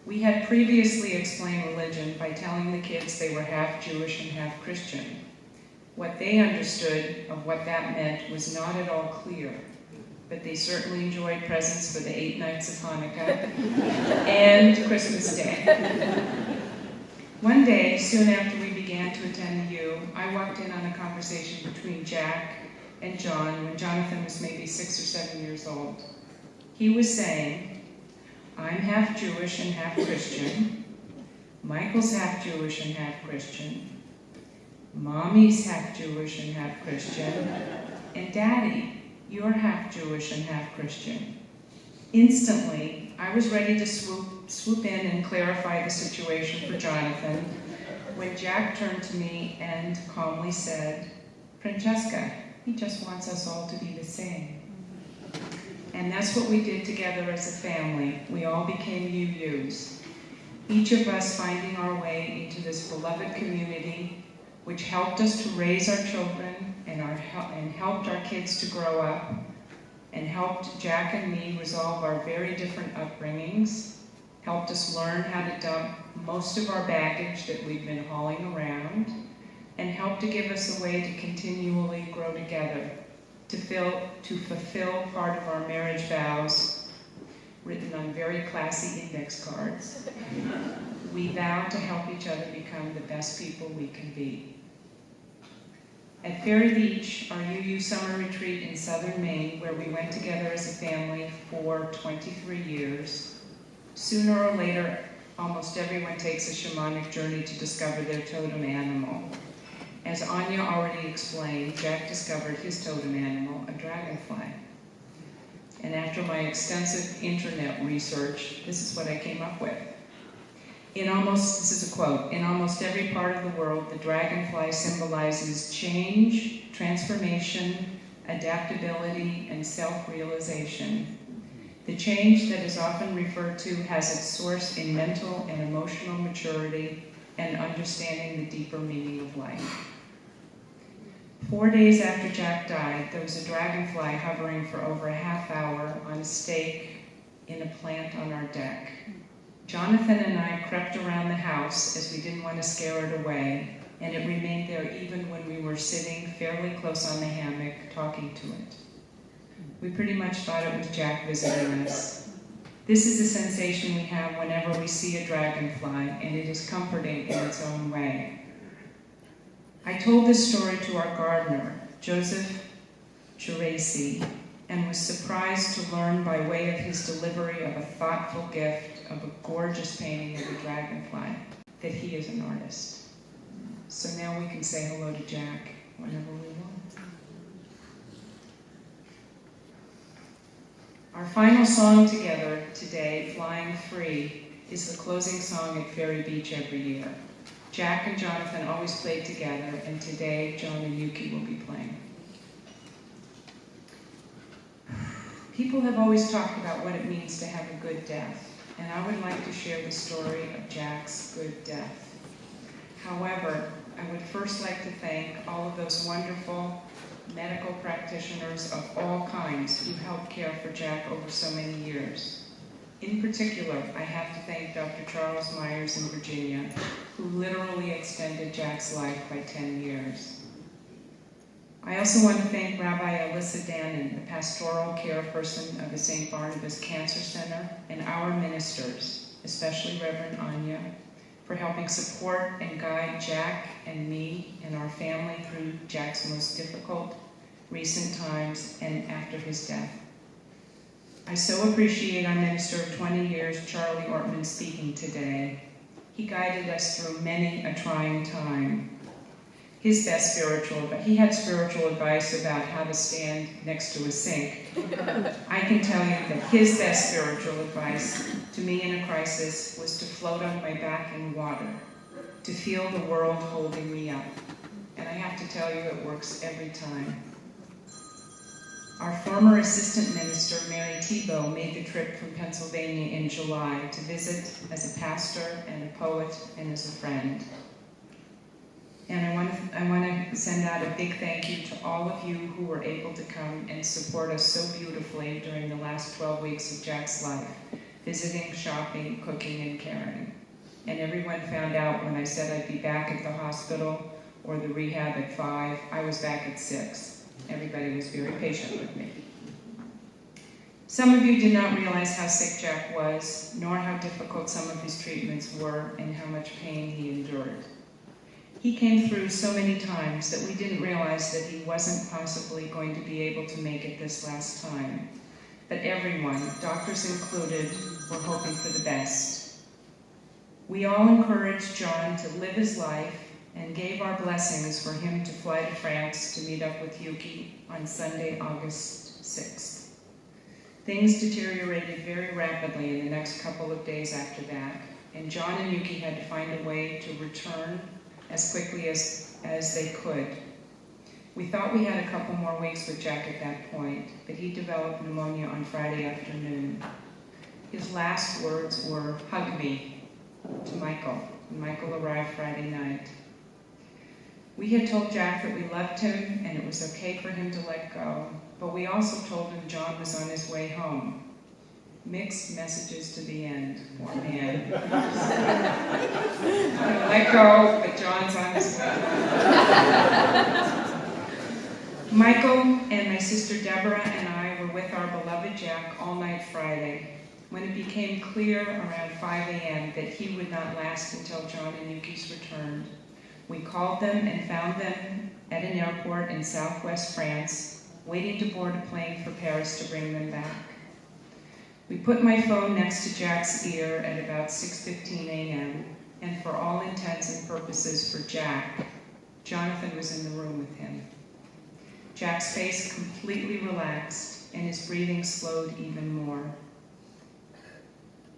We had previously explained religion by telling the kids they were half Jewish and half Christian. What they understood of what that meant was not at all clear, but they certainly enjoyed presents for the 8 nights of Hanukkah and Christmas Day. One day, soon after we began to attend the U, I walked in on a conversation between Jack and John when Jonathan was maybe 6 or 7 years old. He was saying, I'm half Jewish and half Christian. Michael's half Jewish and half Christian. Mommy's half Jewish and half Christian. And Daddy, you're half Jewish and half Christian. Instantly, I was ready to swoop in and clarify the situation for Jonathan when Jack turned to me and calmly said, Francesca, he just wants us all to be the same. And that's what we did together as a family. We all became UUs, each of us finding our way into this beloved community, which helped us to raise our children and helped our kids to grow up, and helped Jack and me resolve our very different upbringings, helped us learn how to dump most of our baggage that we've been hauling around, and helped to give us a way to continually grow together, to fulfill part of our marriage vows, written on very classy index cards. We vow to help each other become the best people we can be. At Ferry Beach, our UU summer retreat in southern Maine, where we went together as a family for 23 years, sooner or later, almost everyone takes a shamanic journey to discover their totem animal. As Anya already explained, Jack discovered his totem animal, a dragonfly. And after my extensive internet research, this is what I came up with. This is a quote, in almost every part of the world, the dragonfly symbolizes change, transformation, adaptability, and self-realization. The change that is often referred to has its source in mental and emotional maturity and understanding the deeper meaning of life. 4 days after Jack died, there was a dragonfly hovering for over a half hour on a stake in a plant on our deck. Jonathan and I crept around the house as we didn't want to scare it away, and it remained there even when we were sitting fairly close on the hammock talking to it. We pretty much thought it was Jack visiting us. This is a sensation we have whenever we see a dragonfly, and it is comforting in its own way. I told this story to our gardener, Joseph Geraci, and was surprised to learn by way of his delivery of a thoughtful gift of a gorgeous painting of a dragonfly that he is an artist. So now we can say hello to Jack whenever we want. Our final song together today, Flying Free, is the closing song at Ferry Beach every year. Jack and Jonathan always played together, and today John and Yuki will be playing. People have always talked about what it means to have a good death, and I would like to share the story of Jack's good death. However, I would first like to thank all of those wonderful medical practitioners of all kinds who helped care for Jack over so many years. In particular, I have to thank Dr. Charles Myers in Virginia, who literally extended Jack's life by 10 years. I also want to thank Rabbi Alyssa Dannon, the pastoral care person of the St. Barnabas Cancer Center, and our ministers, especially Reverend Anya, for helping support and guide Jack and me and our family through Jack's most difficult recent times and after his death. I so appreciate our minister of 20 years, Charlie Ortman, speaking today. He guided us through many a trying time. He had spiritual advice about how to stand next to a sink. I can tell you that his best spiritual advice to me in a crisis was to float on my back in water, to feel the world holding me up. And I have to tell you, it works every time. Our former assistant minister, Mary Tebow, made the trip from Pennsylvania in July to visit as a pastor and a poet and as a friend. And I want to send out a big thank you to all of you who were able to come and support us so beautifully during the last 12 weeks of Jack's life, visiting, shopping, cooking, and caring. And everyone found out when I said I'd be back at the hospital or the rehab at 5, I was back at 6. Everybody was very patient with me. Some of you did not realize how sick Jack was, nor how difficult some of his treatments were and how much pain he endured. He came through so many times that we didn't realize that he wasn't possibly going to be able to make it this last time. But everyone, doctors included, were hoping for the best. We all encouraged John to live his life and gave our blessings for him to fly to France to meet up with Yuki on Sunday, August 6th. Things deteriorated very rapidly in the next couple of days after that, and John and Yuki had to find a way to return as quickly as they could. We thought we had a couple more weeks with Jack at that point, but he developed pneumonia on Friday afternoon. His last words were, "Hug me," to Michael, and Michael arrived Friday night. We had told Jack that we loved him and it was okay for him to let go, but we also told him John was on his way home. Mixed messages to the end, poor man. I'm gonna let go, but John's on his way. Michael and my sister Deborah and I were with our beloved Jack all night Friday. When it became clear around 5 a.m. that he would not last until John and Yuki's returned, we called them and found them at an airport in southwest France, waiting to board a plane for Paris to bring them back. We put my phone next to Jack's ear at about 6:15 a.m., and for all intents and purposes for Jack, Jonathan was in the room with him. Jack's face completely relaxed, and his breathing slowed even more.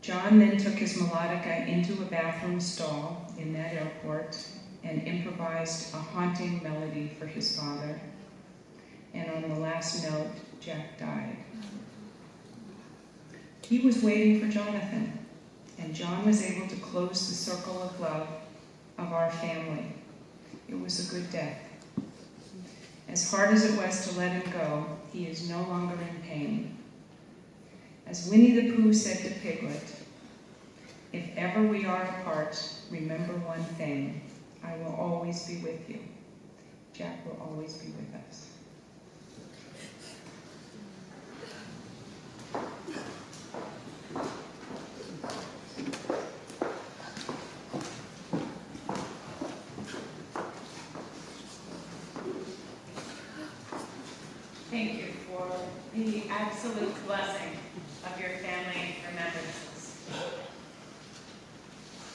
John then took his melodica into a bathroom stall in that airport and improvised a haunting melody for his father. And on the last note, Jack died. He was waiting for Jonathan, and John was able to close the circle of love of our family. It was a good death. As hard as it was to let him go, he is no longer in pain. As Winnie the Pooh said to Piglet, "If ever we are apart, remember one thing, I will always be with you. Jack will always be with us." Thank you for the absolute blessing of your family remembrances.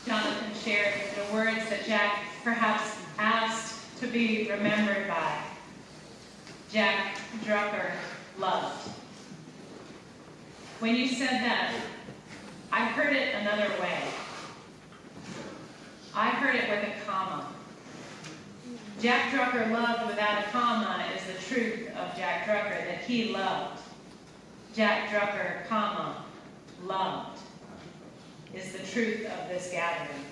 Jonathan shared the words that Jack perhaps asked to be remembered by. Jack Drucker loved. When you said that, I heard it another way. I heard it with a comma. Jack Drucker loved without a comma is the truth of Jack Drucker, that he loved. Jack Drucker, comma, loved is the truth of this gathering.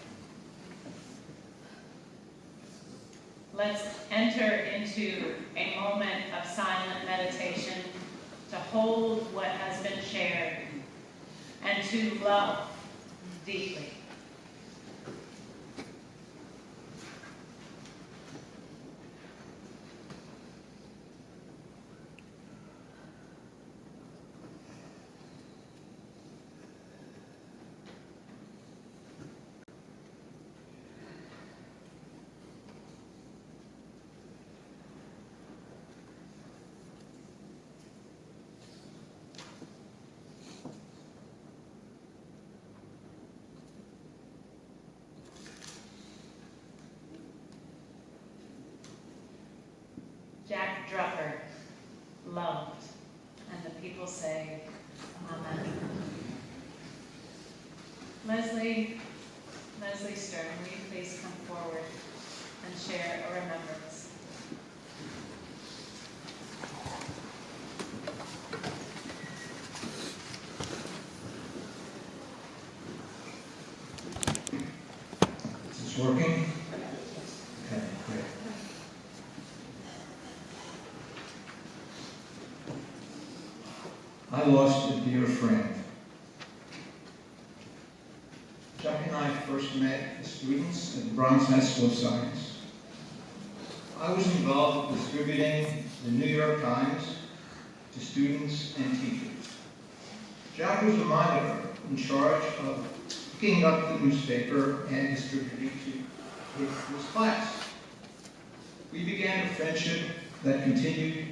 Let's enter into a moment of silent meditation to hold what has been shared and to love deeply. Jack Drucker loved, and the people say, Amen. Leslie Stern, will you please come forward and share a remembrance? Is this working? Okay, great. I lost a dear friend. Jack and I first met as students at the Bronx High School of Science. I was involved with distributing the New York Times to students and teachers. Jack was the monitor in charge of picking up the newspaper and distributing to his class. We began a friendship that continued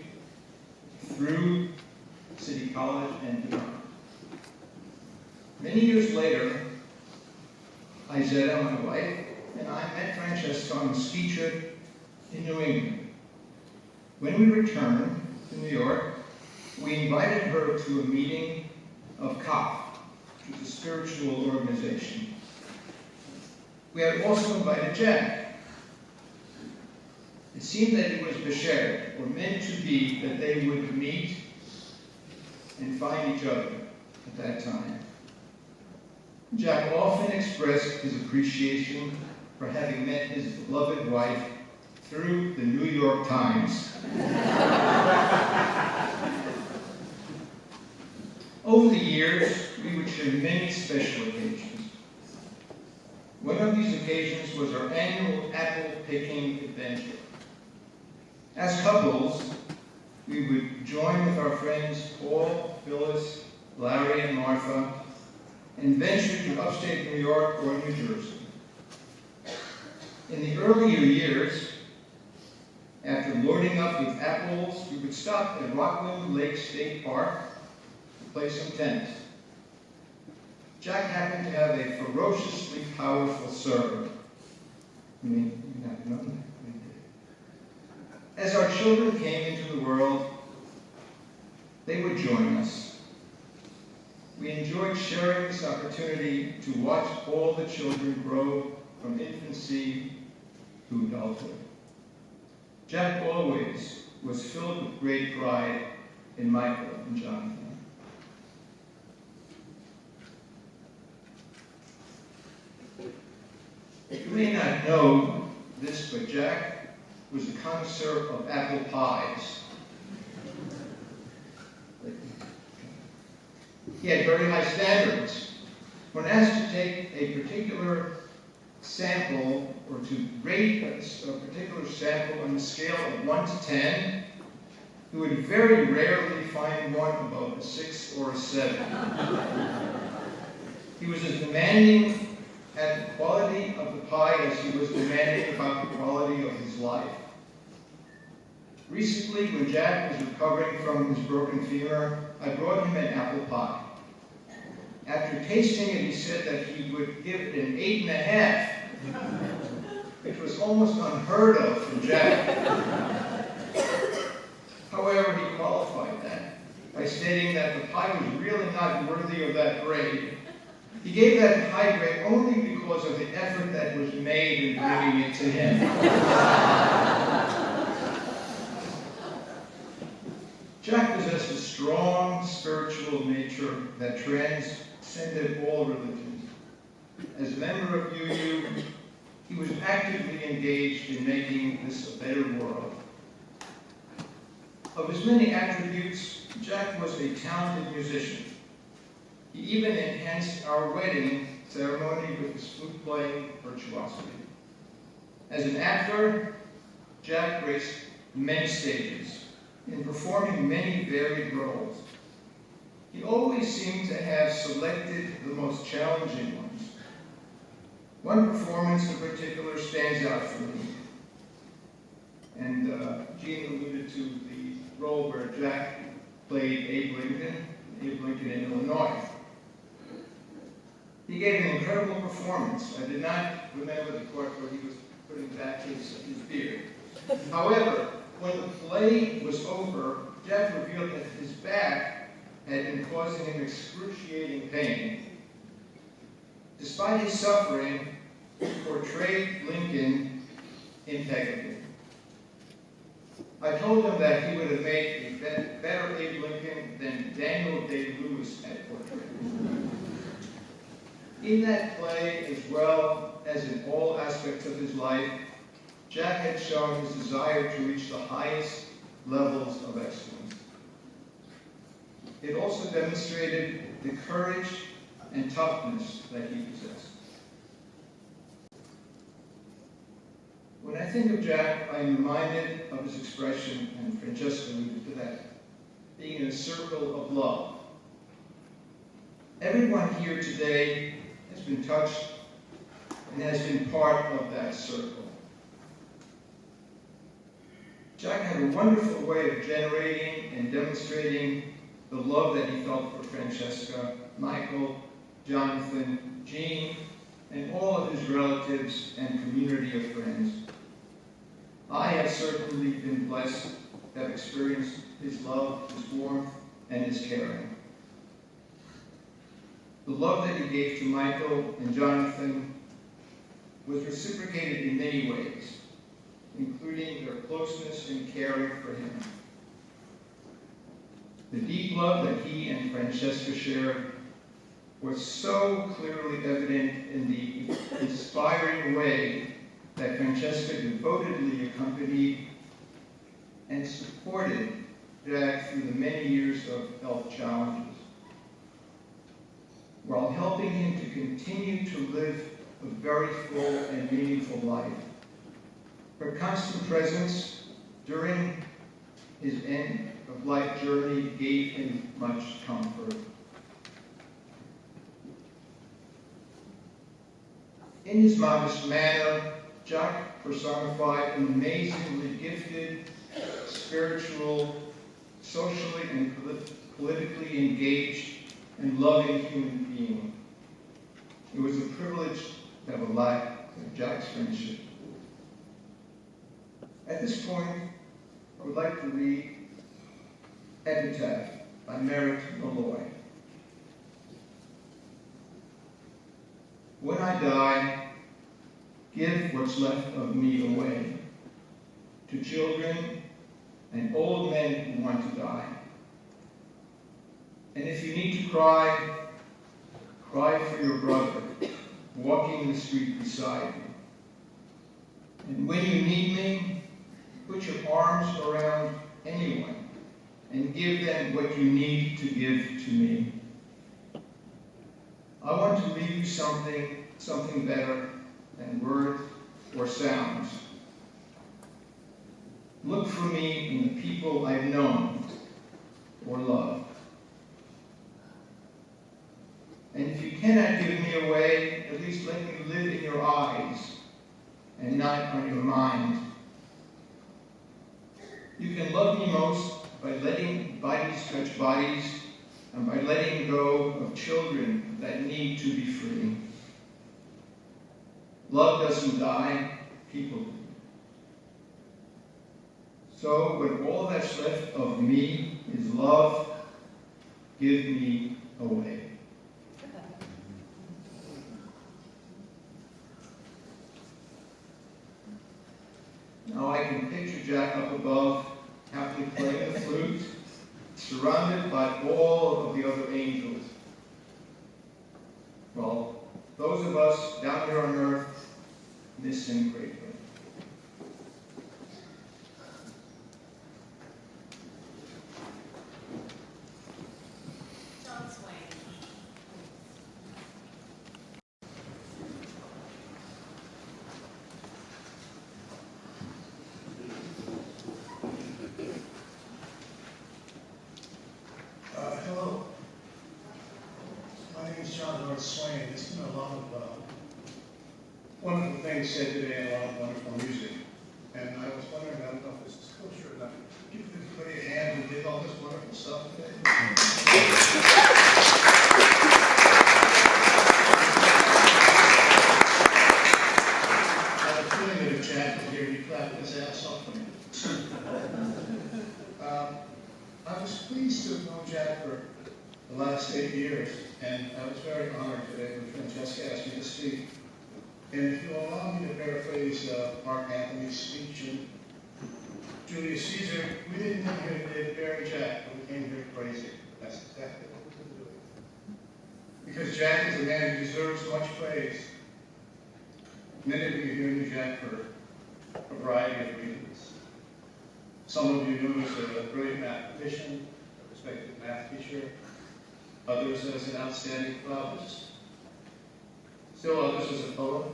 through City College and beyond. Many years later, Isaiah, my wife, and I met Francesca on a ski trip in New England. When we returned to New York, we invited her to a meeting of COP, which is a spiritual organization. We had also invited Jack. It seemed that it was Beshared, or meant to be, that they would meet and find each other at that time. Jack often expressed his appreciation for having met his beloved wife through the New York Times. Over the years, we would share many special occasions. One of these occasions was our annual apple picking adventure. As couples, we would join with our friends Paul, Phyllis, Larry, and Martha, and venture to upstate New York or New Jersey. In the earlier years, after loading up with apples, we would stop at Rockland Lake State Park to play some tennis. Jack happened to have a ferociously powerful serve. You may not know that. As our children came into the world, they would join us. We enjoyed sharing this opportunity to watch all the children grow from infancy to adulthood. Jack always was filled with great pride in Michael and Jonathan. You may not know this, but Jack was a connoisseur of apple pies. He had very high standards. When asked to take a particular sample or to rate a particular sample on a scale of 1 to 10, he would very rarely find one above a 6 or a 7. He was as demanding at the quality of the pie as he was demanding about the quality of his life. Recently, when Jack was recovering from his broken femur, I brought him an apple pie. After tasting it, he said that he would give it an 8.5, which was almost unheard of for Jack. However, he qualified that by stating that the pie was really not worthy of that grade. He gave that high grade only because of the effort that was made in bringing it to him. Jack possessed a strong spiritual nature that transcended all religions. As a member of UU, he was actively engaged in making this a better world. Of his many attributes, Jack was a talented musician. He even enhanced our wedding ceremony with his flute-playing virtuosity. As an actor, Jack graced many stages, in performing many varied roles. He always seemed to have selected the most challenging ones. One performance in particular stands out for me. And Gene alluded to the role where Jack played Abe Lincoln in Illinois. He gave an incredible performance. I did not remember the part where he was putting back his beard. However, When the play was over, Jack revealed that his back had been causing him excruciating pain. Despite his suffering, he portrayed Lincoln impeccably. I told him that he would have made a better Abe Lincoln than Daniel Day-Lewis had portrayed. In that play, as well as in all aspects of his life, Jack had shown his desire to reach the highest levels of excellence. It also demonstrated the courage and toughness that he possessed. When I think of Jack, I am reminded of his expression, and Francesca alluded to that, being in a circle of love. Everyone here today has been touched and has been part of that circle. Jack had a wonderful way of generating and demonstrating the love that he felt for Francesca, Michael, Jonathan, Jean, and all of his relatives and community of friends. I have certainly been blessed to have experienced his love, his warmth, and his caring. The love that he gave to Michael and Jonathan was reciprocated in many ways, including their closeness and caring for him. The deep love that he and Francesca shared was so clearly evident in the inspiring way that Francesca devotedly accompanied and supported Jack through the many years of health challenges, while helping him to continue to live a very full and meaningful life. Her constant presence during his end-of-life journey gave him much comfort. In his modest manner, Jack personified an amazingly gifted, spiritual, socially and politically engaged and loving human being. It was a privilege to have a life of Jack's friendship. At this point, I would like to read Epitaph by Merritt Malloy. When I die, give what's left of me away to children and old men who want to die. And if you need to cry, cry for your brother walking the street beside you. And when you need me, put your arms around anyone and give them what you need to give to me. I want to leave you something better than words or sounds. Look for me in the people I've known or loved. And if you cannot give me away, at least let me live in your eyes and not on your mind. You can love me most by letting bodies touch bodies and by letting go of children that need to be free. Love doesn't die, people do. So when all that's left of me is love, give me away. Now I can picture Jack up above, happily playing the flute, surrounded by all of the other angels. Well, those of us down here on earth miss him greatly. Hello. My name is John Lord Swain. There's been a lot of wonderful things said today and a lot of wonderful music. And I was wondering, I don't know if this is kosher or not, if you could put your hand and did all this wonderful stuff today. I have a feeling that if Jack was here, he'd clap his ass off for me. I was pleased to have known Jack for the last 8 years, and I was very honored today when Francesca asked me to speak. And if you'll allow me to paraphrase Mark Anthony's speech in Julius Caesar, we didn't come here today to bury Jack, but we came here to praise him. That's exactly what we're doing. Because Jack is a man who deserves much praise. Many of you here knew Jack for a variety of reasons. Some of you knew him as a great mathematician, a respected math teacher. Others as an outstanding flautist. Still others as a poet,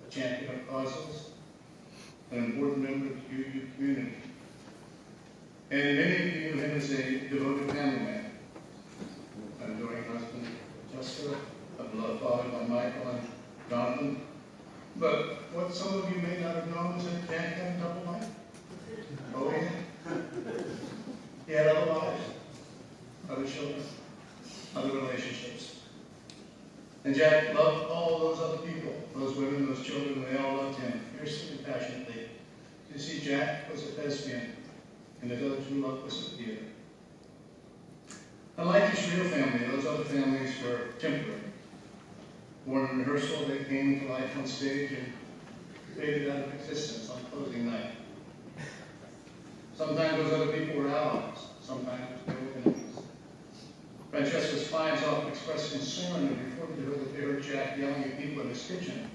a champion of causes, an important member of the UU community. And many of you knew him as a devoted family man, an adoring husband, Jessica, a beloved father by Michael and Jonathan. But what some of you may not have known is that Jack had a double life. Oh yeah. He had other lives, other children, other relationships. And Jack loved all those other people, those women, those children, they all loved him fiercely and passionately. You see, Jack was a thespian, and his other true love was the theater. Unlike his real family, those other families were temporary. Born in rehearsal, they came to life on stage and faded out of existence on closing night. Sometimes those other people were allies, sometimes they were enemies. Francesca's clients often expressed concern and reported to her that they heard Jack yelling at people in his kitchen.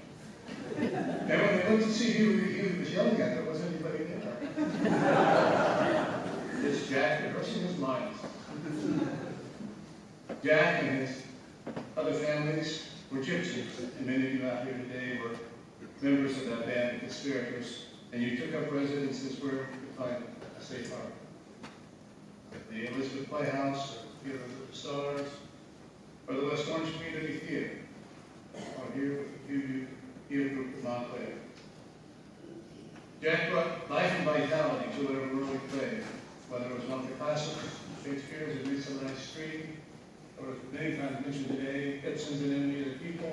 And when they looked to see who he was yelling at, there wasn't anybody there. It's Jack rehearsing his lines. Jack and his other families were gypsies, and many of you out here today were members of that band, the Conspirators, and you took up residences where you could find a safe harbor. The Elizabeth Playhouse, Heroes of the Stars, or the West Orange Community Theater, or here with the UU Theater Group of Montclair. Jack brought life and vitality to whatever role he played, whether it was one of the classics, Shakespeare's A Midsummer Night's Dream, or many times mentioned today, Ibsen's An Enemy of the People,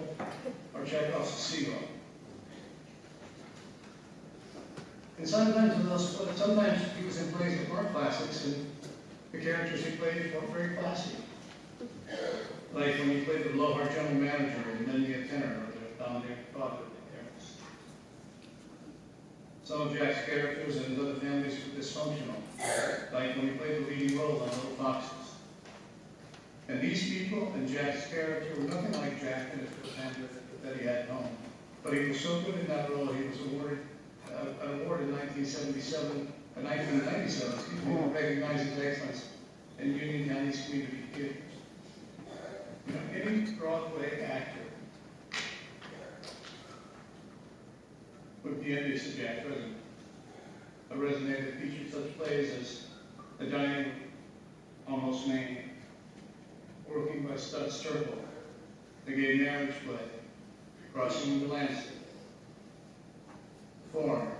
or Chekhov's Seagull. And sometimes he was in plays that weren't classics, and the characters he played weren't very classy. Like when he played the blowhard general manager in Mending a Tenor, or the domineering father of the parents. Some of Jack's characters and his other families were dysfunctional, like when he played the leading role on Little Foxes. And these people and Jack's character were nothing like Jack and the family that he had at home. But he was so good in that role, he was awarded an award in 1997, to recognize his excellence in Union County's community theaters. You know, any Broadway actor would be envious of Jack's resume. A resume that featured such plays as The Dying Almost Named, Working by Stud Sturgill, The Gay Marriage Play, Crossing the Lancet, Foreigner,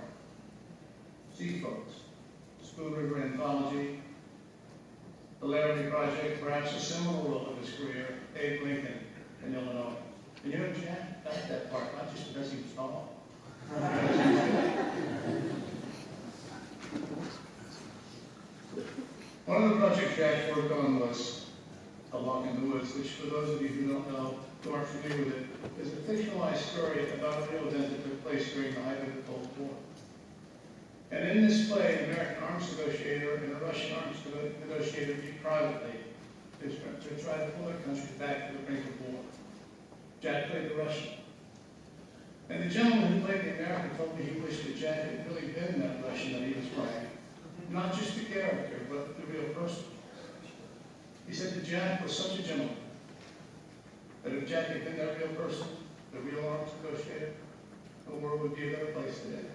Sea Folks, Spoon River Anthology, The Laramie Project, perhaps a seminal role of his career, Abe Lincoln in Illinois. And you know, Jack got that part, not just because he was tall. One of the projects Jack worked on was A Walk in the Woods, which for those of you who don't know, who aren't familiar with it, is a fictionalized story about a real event that took place during the height of the Cold War. And in this play, an American arms negotiator and a Russian arms negotiator meet privately to try to pull their country back to the brink of war. Jack played the Russian. And the gentleman who played the American told me he wished that Jack had really been that Russian that he was playing. Not just the character, but the real person. He said that Jack was such a gentleman that if Jack had been that real person, the real arms negotiator, the world would be a better place today.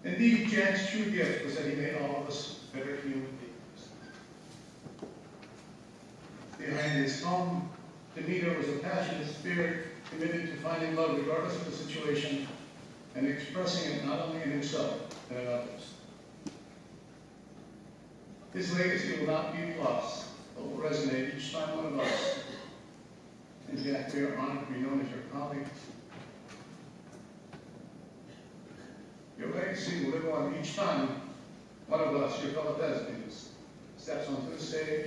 Indeed, Jack's true gift was that he made all of us better human beings. Behind his calm demeanor was a passionate spirit committed to finding love regardless of the situation and expressing it not only in himself, but in others. His legacy will not be lost, but will resonate each time one of us. And Jack, we are honored to be known as your colleagues. Your legacy will live on each time one of us, your fellow thespians, steps onto the stage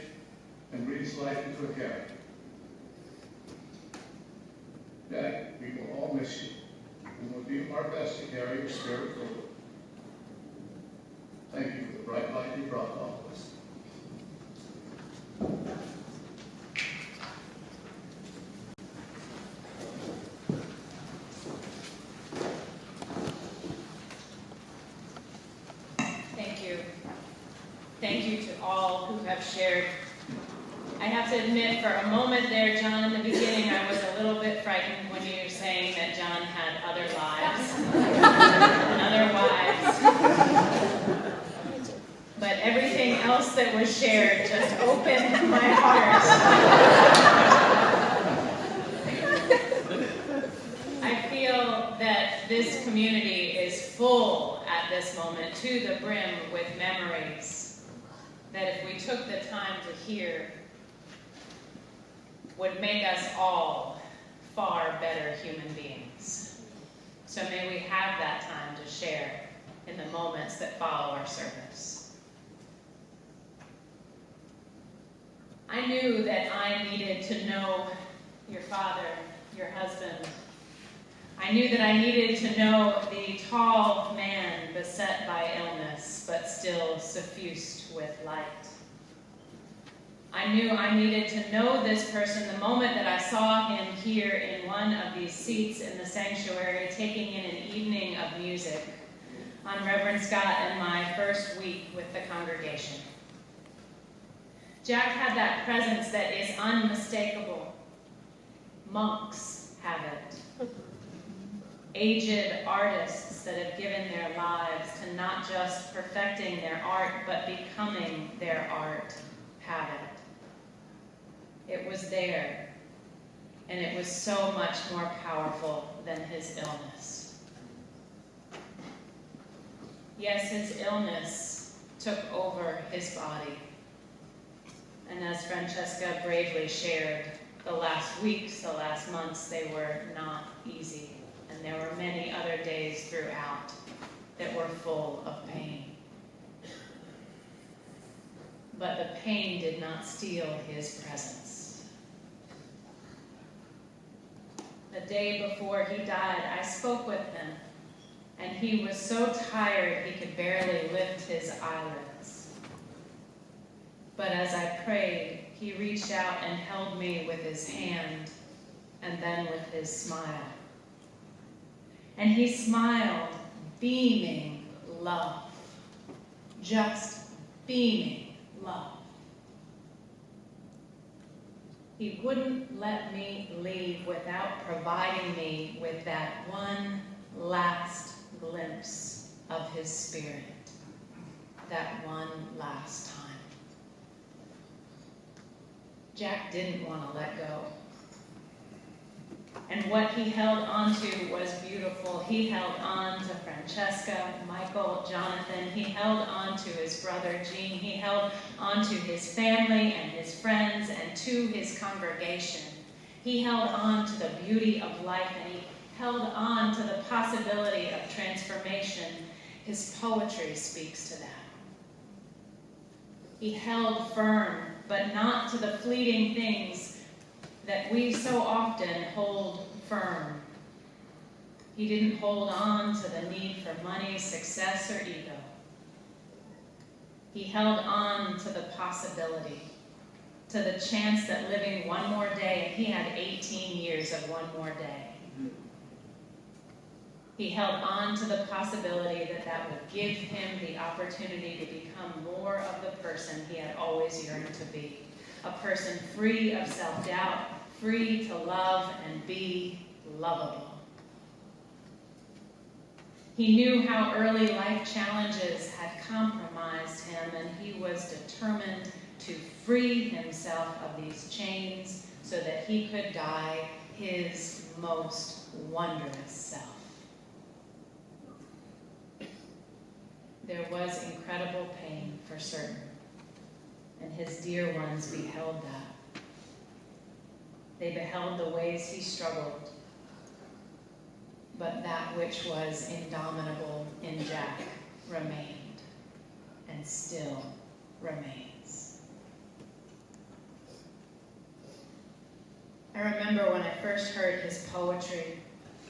and breathes life into a character. Jack, we will all miss you, and we'll do our best to carry your spirit forward. Thank you for the bright light you brought to all of us. Thank you. Thank you to all who have shared. I have to admit, for a moment there, John, in the beginning, I was a little bit frightened when you were saying that John had other lives and other wives. But everything else that was shared just opened my heart. I feel that this community is full at this moment, to the brim, with memories that if we took the time to hear, would make us all far better human beings. So may we have that time to share in the moments that follow our service. I knew that I needed to know your father, your husband. I knew that I needed to know the tall man beset by illness, but still suffused with light. I knew I needed to know this person the moment that I saw him here in one of these seats in the sanctuary, taking in an evening of music on Reverend Scott and my first week with the congregation. Jack had that presence that is unmistakable. Monks have it. Aged artists that have given their lives to not just perfecting their art, but becoming their art have it. It was there, and it was so much more powerful than his illness. Yes, his illness took over his body. And as Francesca bravely shared, the last weeks, the last months, they were not easy. And there were many other days throughout that were full of pain. But the pain did not steal his presence. The day before he died, I spoke with him, and he was so tired he could barely lift his eyelids. But as I prayed, he reached out and held me with his hand, and then with his smile. And he smiled, beaming love. Just beaming love. He wouldn't let me leave without providing me with that one last glimpse of his spirit. That one last time. Jack didn't want to let go. And what he held onto was beautiful. He held on to Francesca, Michael, Jonathan. He held on to his brother, Gene. He held on to his family and his friends and to his congregation. He held on to the beauty of life, and he held on to the possibility of transformation. His poetry speaks to that. He held firm, but not to the fleeting things that we so often hold firm. He didn't hold on to the need for money, success, or ego. He held on to the possibility, to the chance that living one more day, and he had 18 years of one more day. He held on to the possibility that that would give him the opportunity to become more of the person he had always yearned to be. A person free of self-doubt, free to love and be lovable. He knew how early life challenges had compromised him, and he was determined to free himself of these chains so that he could die his most wondrous self. There was incredible pain for certain, and his dear ones beheld that. They beheld the ways he struggled. but that which was indomitable in Jack remained and still remains. I remember when I first heard his poetry,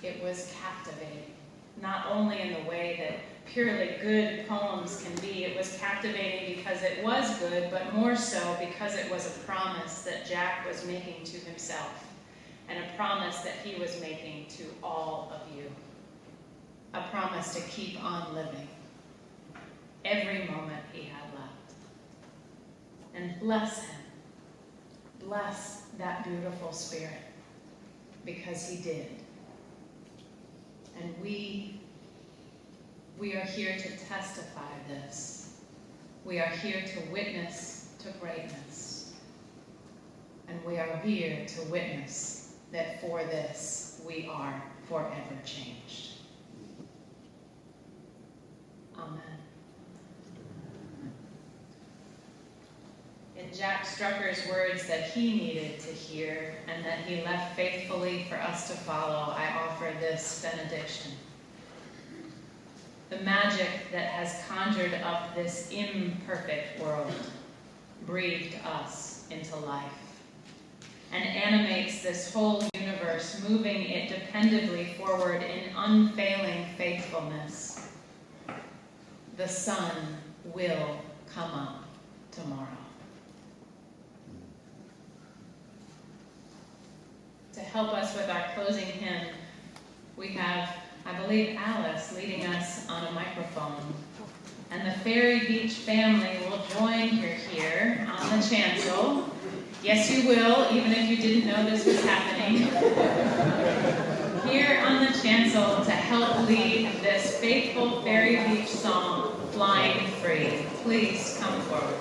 it was captivating, not only in the way that purely good poems can be. It was captivating because it was good, but more so because it was a promise that Jack was making to himself, and a promise that he was making to all of you. A promise to keep on living every moment he had left. And bless him. Bless that beautiful spirit, because he did. And we are here to testify this. We are here to witness to greatness. And we are here to witness that for this we are forever changed. Amen. In Jack Strucker's words that he needed to hear and that he left faithfully for us to follow, I offer this benediction. The magic that has conjured up this imperfect world breathed us into life and animates this whole universe, moving it dependably forward in unfailing faithfulness. The sun will come up tomorrow. To help us with our closing hymn, we have, I believe, Alice leading us on a microphone. And the Ferry Beach family will join her here on the chancel. Yes, you will, even if you didn't know this was happening. Here on the chancel to help lead this faithful Ferry Beach song, Flying Free. Please come forward.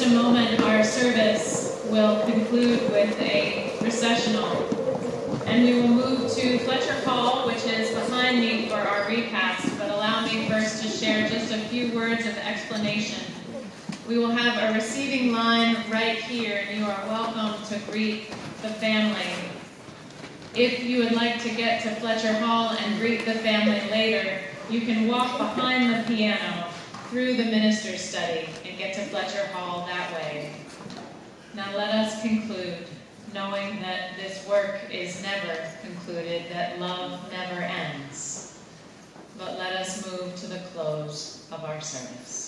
a moment, our service will conclude with a recessional. And we will move to Fletcher Hall, which is behind me for our repast, but allow me first to share just a few words of explanation. We will have a receiving line right here, and you are welcome to greet the family. If you would like to get to Fletcher Hall and greet the family later, you can walk behind the piano through the minister's study and get to Fletcher Hall that way. Now let us conclude, knowing that this work is never concluded, that love never ends. But let us move to the close of our service.